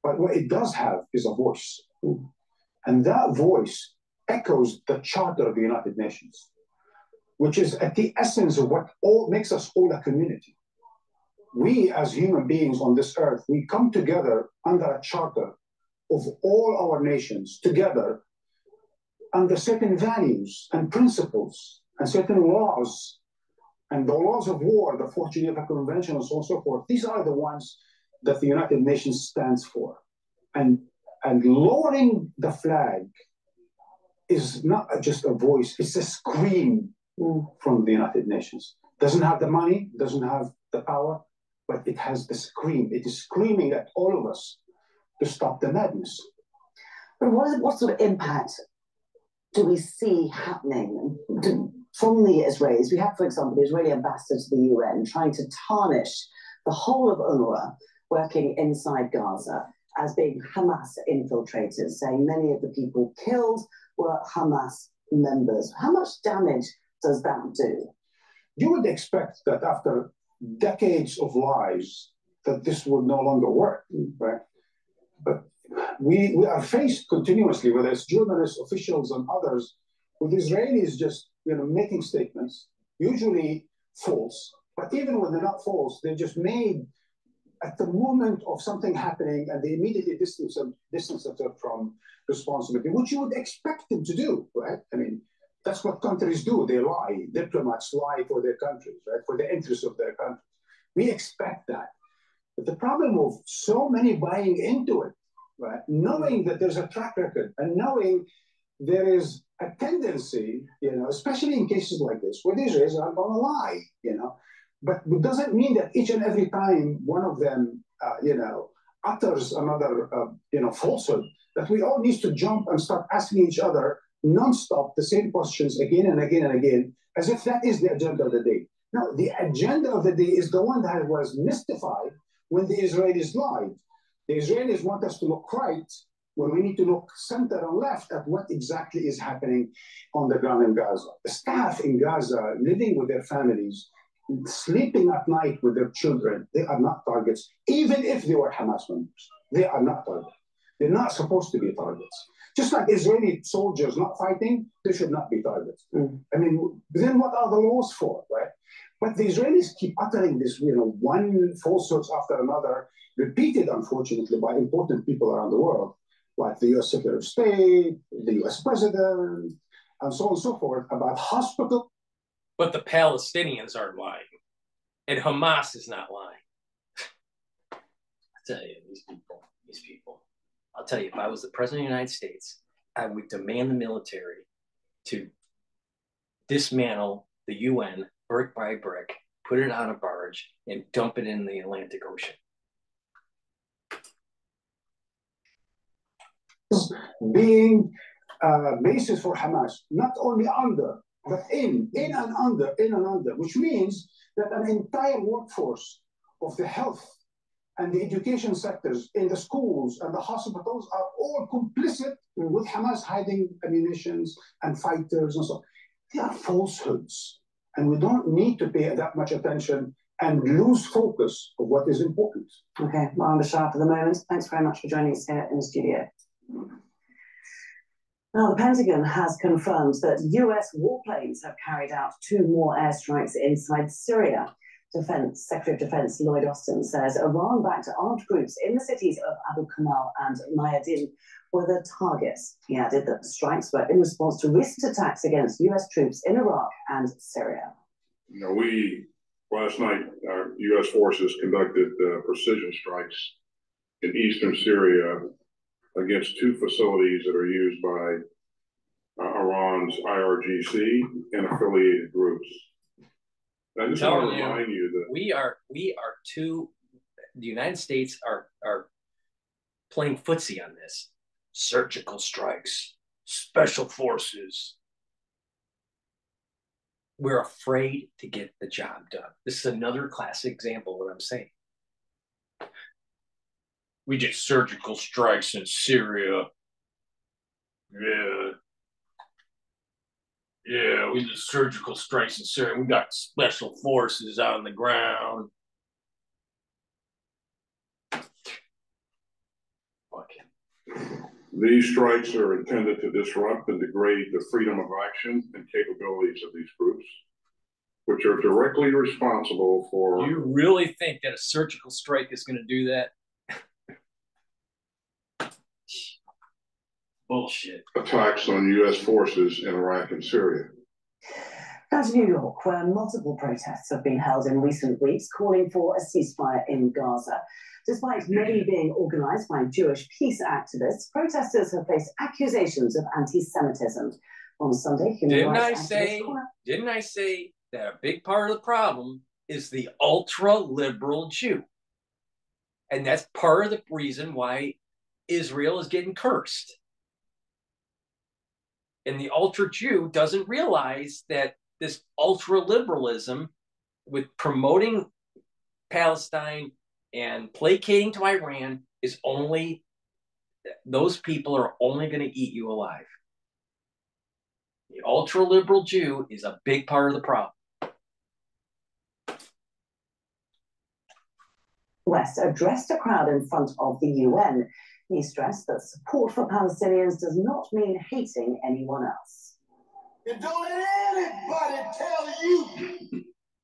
Speaker 19: But what it does have is a voice. And that voice echoes the Charter of the United Nations, which is at the essence of what makes us all a community. we as human beings on this earth, we come together under a charter of all our nations together under certain values and principles and certain laws and the laws of war, the Fourth Geneva Convention and so on and so forth. These are the ones that the United Nations stands for. And lowering the flag is not just a voice, it's a scream from the United Nations. Doesn't have the money, doesn't have the power, but it has the scream. It is screaming at all of us to stop the madness.
Speaker 15: But what sort of impact do we see happening from the Israelis? We have, for example, the Israeli ambassador to the UN trying to tarnish the whole of UNRWA working inside Gaza as being Hamas infiltrators, saying many of the people killed were Hamas members. How much damage does that do?
Speaker 19: You would expect that after decades of lies that this would no longer work, right? But we are faced continuously, whether it's journalists, officials, and others, with Israelis just making statements, usually false. But even when they're not false, they're just made at the moment of something happening, and they immediately distance themselves from responsibility, which you would expect them to do, right? I mean, that's what countries do. They lie. Diplomats lie for their countries, right? For the interests of their countries. We expect that. But the problem of so many buying into it, right? Knowing that there's a track record and knowing there is a tendency, especially in cases like this, where the Israelis are going to lie, But it doesn't mean that each and every time one of them, utters another, falsehood, that we all need to jump and start asking each other nonstop the same questions again and again and again, as if that is the agenda of the day. No, the agenda of the day is the one that was mystified when the Israelis lied. The Israelis want us to look right when we need to look center and left at what exactly is happening on the ground in Gaza. The staff in Gaza living with their families, sleeping at night with their children, they are not targets, even if they were Hamas members. They are not targets. They're not supposed to be targets. Just like Israeli soldiers not fighting, they should not be targets. I mean, then what are the laws for, right? But the Israelis keep uttering this, one falsehoods after another, repeated, unfortunately, by important people around the world, like the U.S. Secretary of State, the U.S. President, and so on and so forth, about hospital.
Speaker 1: But the Palestinians are lying, and Hamas is not lying. I tell you, these people. I'll tell you, if I was the president of the United States, I would demand the military to dismantle the UN brick by brick, put it on a barge, and dump it in the Atlantic Ocean.
Speaker 19: Being basis for Hamas, not only under, but in and under, which means that an entire workforce of the health and the education sectors in the schools and the hospitals are all complicit with Hamas hiding ammunitions and fighters and so on. They are falsehoods. And we don't need to pay that much attention and lose focus of what is important.
Speaker 15: Okay, well, I'm Bashar for the moment. Thanks very much for joining us here in the studio. Now, the Pentagon has confirmed that US warplanes have carried out 2 more airstrikes inside Syria. Secretary of Defense Lloyd Austin says Iran-backed armed groups in the cities of Abu Kamal and Mayadin were the targets. He added that the strikes were in response to recent attacks against US troops in Iraq and Syria.
Speaker 6: Last night, our U.S. forces conducted precision strikes in eastern Syria against 2 facilities that are used by Iran's IRGC and affiliated groups. I just want to remind you that
Speaker 1: we are the United States are playing footsie on this. Surgical strikes, special forces. We're afraid to get the job done. This is another classic example of what I'm saying. We did surgical strikes in Syria. Yeah, we did surgical strikes in Syria. We got special forces out on the ground.
Speaker 6: these strikes are intended to disrupt and degrade the freedom of action and capabilities of these groups. which are directly responsible for.
Speaker 1: Do you really think that a surgical strike is going to do that? Bullshit.
Speaker 6: Attacks on U.S. forces in Iraq and Syria.
Speaker 15: Now to New York, where multiple protests have been held in recent weeks calling for a ceasefire in Gaza. Despite many being organised by Jewish peace activists, protesters have faced accusations of anti-Semitism. On Sunday,
Speaker 1: Didn't I say that a big part of the problem is the ultra-liberal Jew? And that's part of the reason why Israel is getting cursed. And the ultra-Jew doesn't realize that this ultra-liberalism with promoting Palestine and placating to Iran is only, those people are only going to eat you alive. The ultra-liberal Jew is a big part of the problem.
Speaker 15: West addressed a crowd in front of the UN. He stressed that support for Palestinians does not mean hating anyone else.
Speaker 14: And don't anybody tell you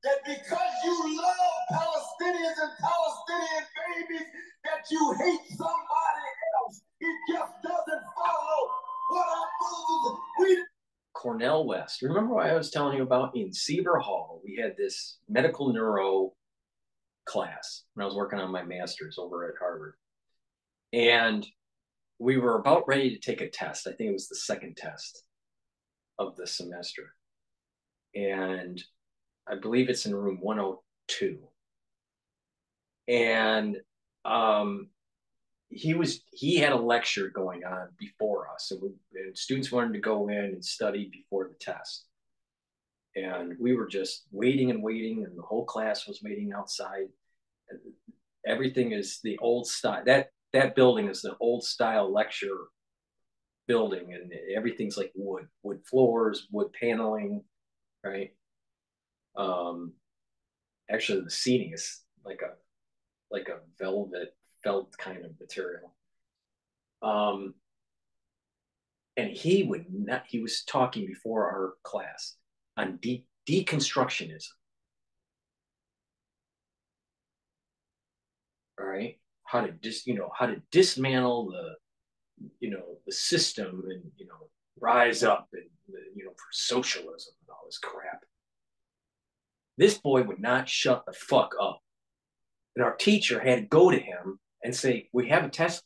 Speaker 14: that because you love Palestinians and Palestinian babies that you hate somebody else. It just doesn't follow what our brothers we.
Speaker 1: Cornell West. Remember what I was telling you about in Seaver Hall? We had this medical neuro class when I was working on my master's over at Harvard. And we were about ready to take a test. I think it was the second test of the semester. And I believe it's in room 102. And he had a lecture going on before us, and students wanted to go in and study before the test. And we were just waiting and waiting, and the whole class was waiting outside. Everything is the old style. That building is the old style lecture building, and everything's like wood floors, wood paneling, right? Actually, the seating is like a velvet felt kind of material. And he was talking before our class on deconstructionism. All right, how to dismantle the system and rise up and for socialism and all this crap. This boy would not shut the fuck up. And our teacher had to go to him and say, we have a test.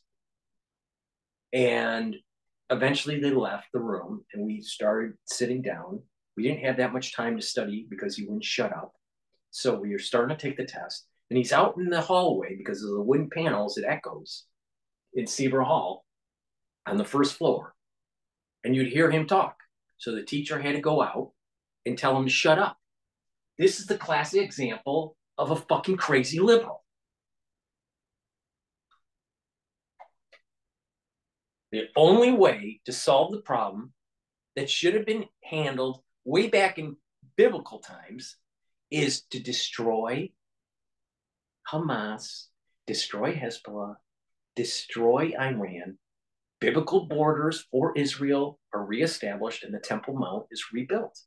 Speaker 1: And eventually they left the room and we started sitting down. We didn't have that much time to study because he wouldn't shut up. So we were starting to take the test. And he's out in the hallway because of the wooden panels, it echoes in Seaver Hall on the first floor. And you'd hear him talk. So the teacher had to go out and tell him to shut up. This is the classic example of a fucking crazy liberal. The only way to solve the problem that should have been handled way back in biblical times is to destroy Hamas, destroy Hezbollah, destroy Iran. Biblical borders for Israel are reestablished and the Temple Mount is rebuilt.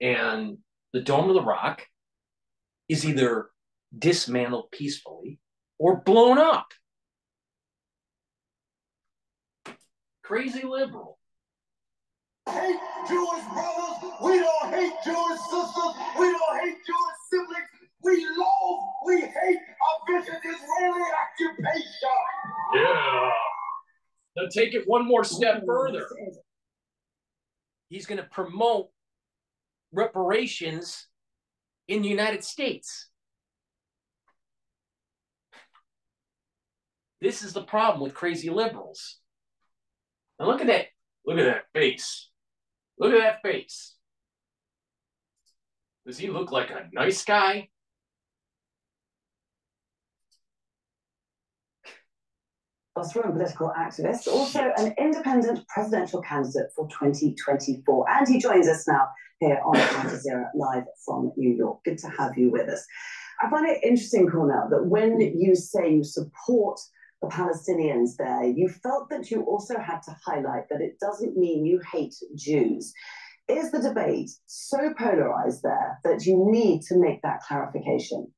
Speaker 1: And the Dome of the Rock is either dismantled peacefully or blown up. Crazy liberal.
Speaker 14: Hate Jewish brothers. We don't hate Jewish sisters. We don't hate Jewish siblings. We hate a vicious Israeli occupation.
Speaker 1: Yeah. Now take it one more step further. He's going to promote reparations in the United States. This is the problem with crazy liberals. Now look at that. Look at that face. Look at that face. Does he look like a nice guy?
Speaker 15: Australian political activist, also an independent presidential candidate for 2024. And he joins us now here on Al Jazeera live from New York. Good to have you with us. I find it interesting, Cornell, that when you say you support the Palestinians there, you felt that you also had to highlight that it doesn't mean you hate Jews. Is the debate so polarized there that you need to make that clarification?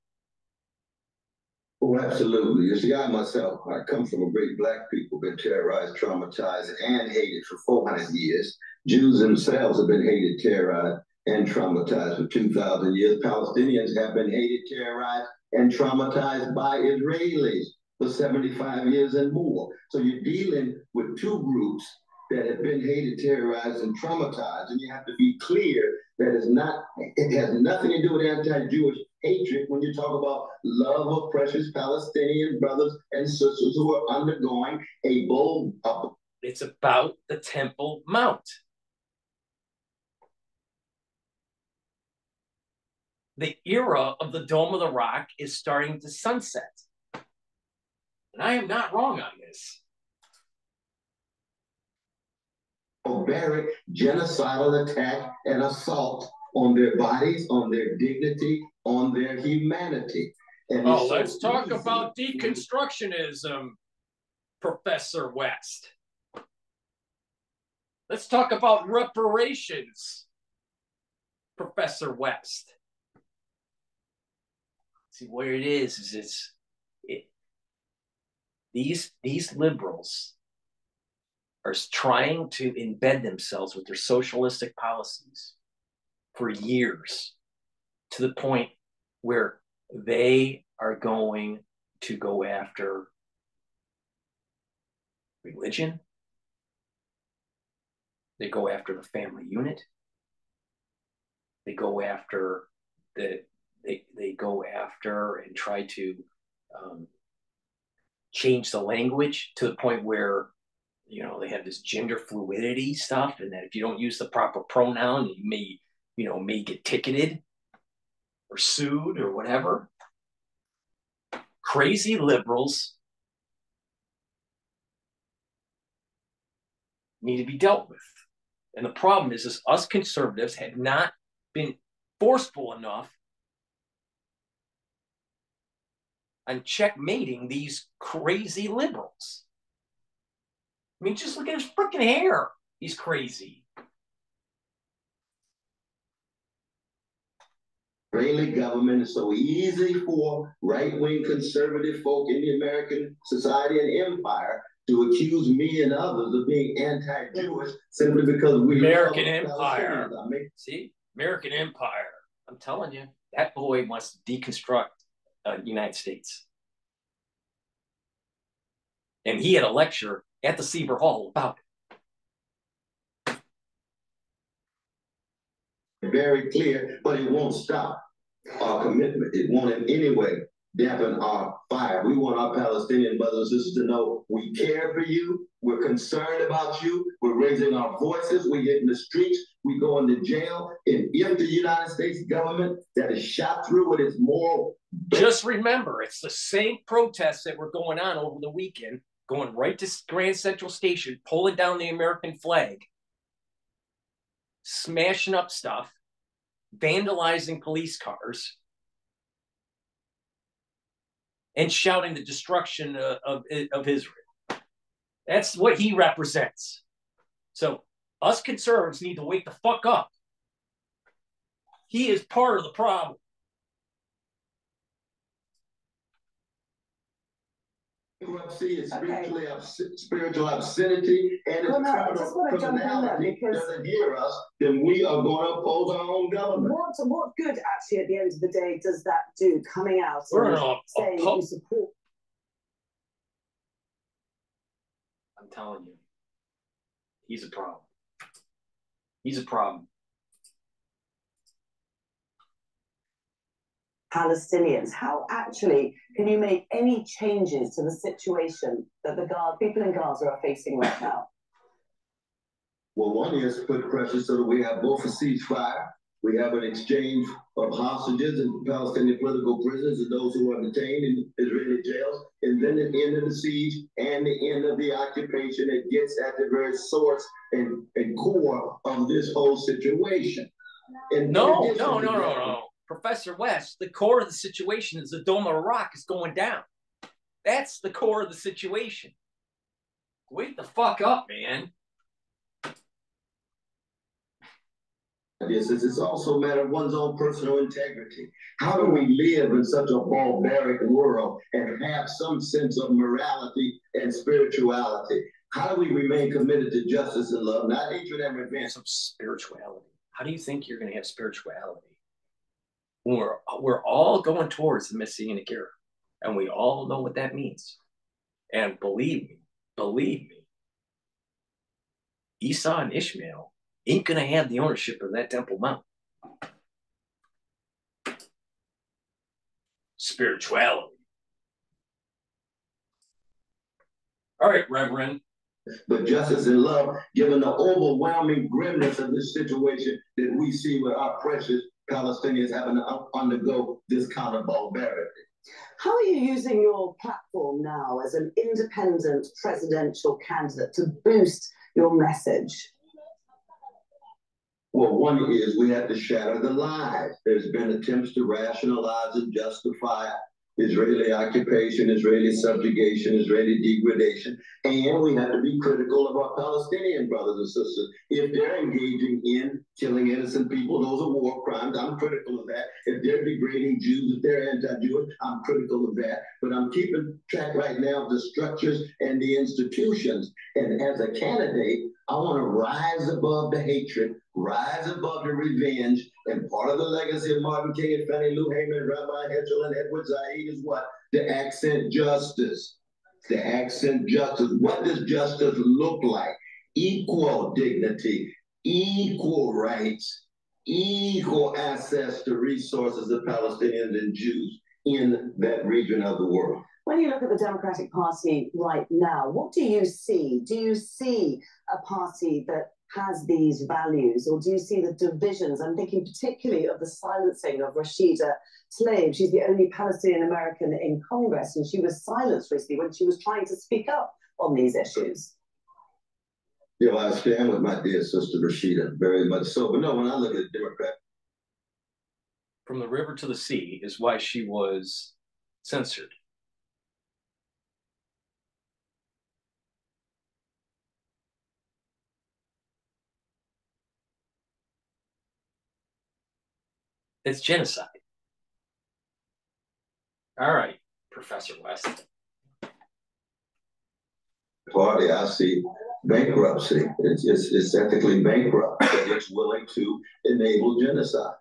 Speaker 17: Oh, absolutely. As a guy myself, I come from a great black people, been terrorized, traumatized, and hated for 400 years. Jews themselves have been hated, terrorized, and traumatized for 2,000 years. Palestinians have been hated, terrorized, and traumatized by Israelis for 75 years and more. So you're dealing with two groups that have been hated, terrorized, and traumatized, and you have to be clear that it has nothing to do with anti-Jewish hatred when you talk about love of precious Palestinian brothers and sisters who are undergoing a bold up.
Speaker 1: It's about the Temple Mount. The era of the Dome of the Rock is starting to sunset. And I am not wrong on this.
Speaker 17: Barbaric, genocidal attack and assault on their bodies, on their dignity, on their humanity. And
Speaker 1: let's talk about deconstructionism, Professor West. Let's talk about reparations, Professor West. See, where it is these liberals are trying to embed themselves with their socialistic policies for years, to the point where they are going to go after religion. They go after the family unit. They go after they go after and try to change the language to the point where, you know, they have this gender fluidity stuff, and that if you don't use the proper pronoun, you may get ticketed or sued or whatever. Crazy liberals need to be dealt with. And the problem is us conservatives have not been forceful enough on checkmating these crazy liberals. I mean, just look at his freaking hair. He's crazy.
Speaker 17: Israeli government is so easy for right-wing conservative folk in the American society and empire to accuse me and others of being anti-Jewish simply because we
Speaker 1: American Empire. See? American Empire. I'm telling you, that boy wants to deconstruct the United States. And he had a lecture at the Seaver Hall about it.
Speaker 17: Very clear, but it won't stop our commitment. It won't in any way dampen our fire. We want our Palestinian brothers and sisters to know we care for you. We're concerned about you. We're raising our voices. We get in the streets. We go into jail. And if the United States government that is shot through with its moral...
Speaker 1: Just remember, it's the same protests that were going on over the weekend, going right to Grand Central Station, pulling down the American flag, smashing up stuff, vandalizing police cars, and shouting the destruction of Israel. That's what he represents. So us conservatives need to wake the fuck up. He is part of the problem.
Speaker 17: Bankruptcy is spiritual obscenity, and if criminality doesn't hear us, then we are going to oppose our own government.
Speaker 15: What good, actually, at the end of the day, does that do, coming out and saying you support?
Speaker 1: I'm telling you, he's a problem. He's a problem.
Speaker 15: Palestinians, how actually can you make any changes to the situation that the people in Gaza are facing right now?
Speaker 17: Well, one is put pressure so that we have both a ceasefire, we have an exchange of hostages and Palestinian political prisoners and those who are detained in Israeli jails, and then the end of the siege and the end of the occupation that gets at the very source and core of this whole situation. And
Speaker 1: no. Professor West, the core of the situation is the Dome of the Rock is going down. That's the core of the situation. Wake the fuck up, man.
Speaker 17: This is it's also a matter of one's own personal integrity. How do we live in such a barbaric world and have some sense of morality and spirituality? How do we remain committed to justice and love, not hatred and revenge?
Speaker 1: Some spirituality. How do you think you're going to have spirituality? We're all going towards the Messianic era, and we all know what that means. And believe me, Esau and Ishmael ain't going to have the ownership of that Temple Mount. Spirituality. All right, Reverend.
Speaker 17: But justice and love, given the overwhelming grimness of this situation that we see with our precious Palestinians having to undergo this kind of barbarity.
Speaker 15: How are you using your platform now as an independent presidential candidate to boost your message?
Speaker 17: Well, one is we have to shatter the lies. There's been attempts to rationalize and justify Israeli occupation, Israeli subjugation, Israeli degradation, and we have to be critical of our Palestinian brothers and sisters. If they're engaging in killing innocent people, those are war crimes. I'm critical of that. If they're degrading Jews, if they're anti-Jewish, I'm critical of that. But I'm keeping track right now of the structures and the institutions. And as a candidate, I want to rise above the hatred, rise above the revenge, and part of the legacy of Martin King and Fannie Lou Hamer, Rabbi Heschel, and Edward Said is what? The accent justice. The accent justice. What does justice look like? Equal dignity, equal rights, equal access to resources of Palestinians and Jews in that region of the world.
Speaker 15: When you look at the Democratic Party right now, what do you see? Do you see a party that has these values, or do you see the divisions? I'm thinking particularly of the silencing of Rashida Tlaib. She's the only Palestinian American in Congress, and she was silenced recently when she was trying to speak up on these issues.
Speaker 17: You know, I stand with my dear sister Rashida, very much so. But no, when I look at Democrat,
Speaker 1: from the river to the sea is why she was censored. It's genocide. All right, Professor West.
Speaker 17: Party, I see bankruptcy. It's ethically bankrupt, that it's willing to enable genocide.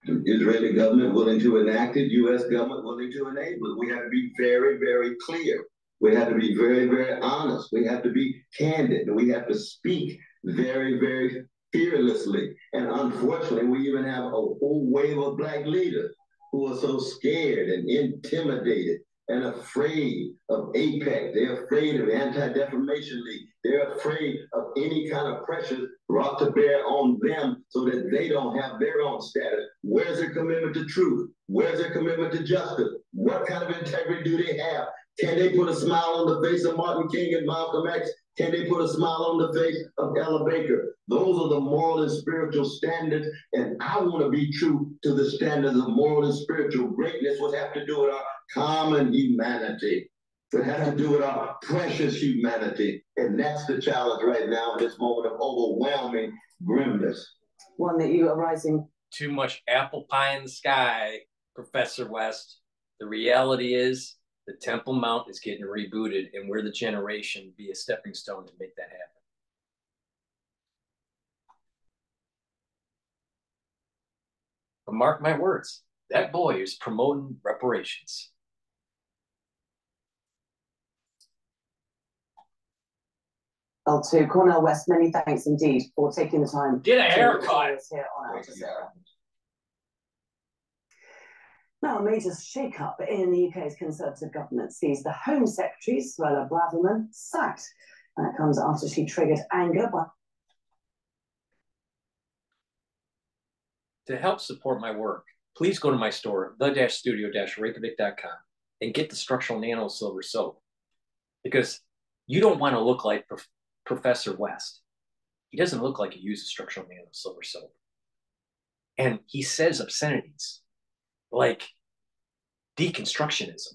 Speaker 17: The Israeli government willing to enact it, U.S. government willing to enable it. We have to be very, very clear. We have to be very, very honest. We have to be candid. And we have to speak very, very fearlessly. And unfortunately, we even have a whole wave of Black leaders who are so scared and intimidated and afraid of APEC. They're afraid of Anti-Defamation League. They're afraid of any kind of pressure brought to bear on them so that they don't have their own status. Where's their commitment to truth? Where's their commitment to justice? What kind of integrity do they have? Can they put a smile on the face of Martin King and Malcolm X? Can they put a smile on the face of Ella Baker? Those are the moral and spiritual standards, and I want to be true to the standards of moral and spiritual greatness, what have to do with our common humanity. It has to do with our precious humanity, and that's the challenge right now in this moment of overwhelming grimness.
Speaker 15: One that you are rising.
Speaker 1: Too much apple pie in the sky, Professor West. The reality is the Temple Mount is getting rebooted, and we're the generation to be a stepping stone to make that happen. But mark my words, that boy is promoting reparations.
Speaker 15: Well, to Cornel West, many thanks indeed for taking the time.
Speaker 1: Get a haircut.
Speaker 15: Here on Al Jazeera. Now, a major shake-up in the UK's Conservative government sees the Home Secretary, Suella Braverman, sacked. That comes after she triggered anger by...
Speaker 1: To help support my work, please go to my store, the-studio-reykjavik.com, and get the structural nano silver soap. Because you don't want to look like Professor West. He doesn't look like he uses structural nano silver soap. And he says obscenities like deconstructionism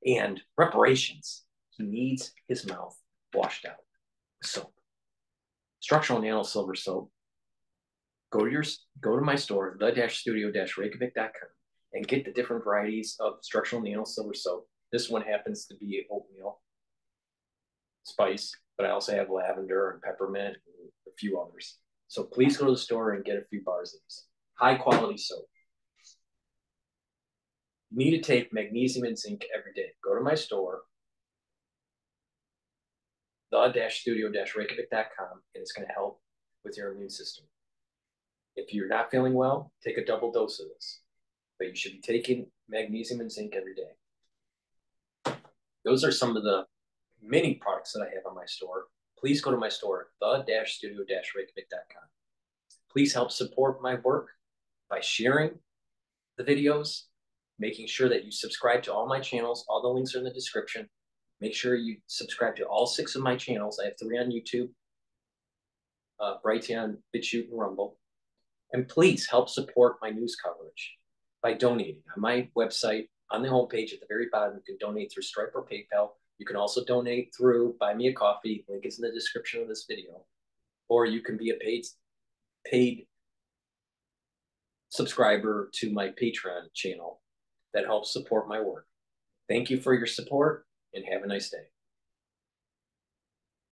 Speaker 1: and reparations. He needs his mouth washed out with soap. Structural nano silver soap. go to my store, the-studio-reykjavik.com, and get the different varieties of structural nano silver soap. This one happens to be oatmeal spice, but I also have lavender and peppermint and a few others. So please go to the store and get a few bars of this. High quality soap. You need to take magnesium and zinc every day. Go to my store, the-studio-reykjavik.com, and it's going to help with your immune system. If you're not feeling well, take a double dose of this. But you should be taking magnesium and zinc every day. Those are some of the many products that I have on my store. Please go to my store, the-studio-reykjavik.com. Please help support my work by sharing the videos, making sure that you subscribe to all my channels. All the links are in the description. Make sure you subscribe to all 6 of my channels. I have 3 on YouTube, Brighteon, Bitchute, and Rumble. And please help support my news coverage by donating. On my website, on the homepage at the very bottom, you can donate through Stripe or PayPal. You can also donate through Buy Me a Coffee. Link is in the description of this video. Or you can be a paid subscriber to my Patreon channel that helps support my work. Thank you for your support, and have a nice day.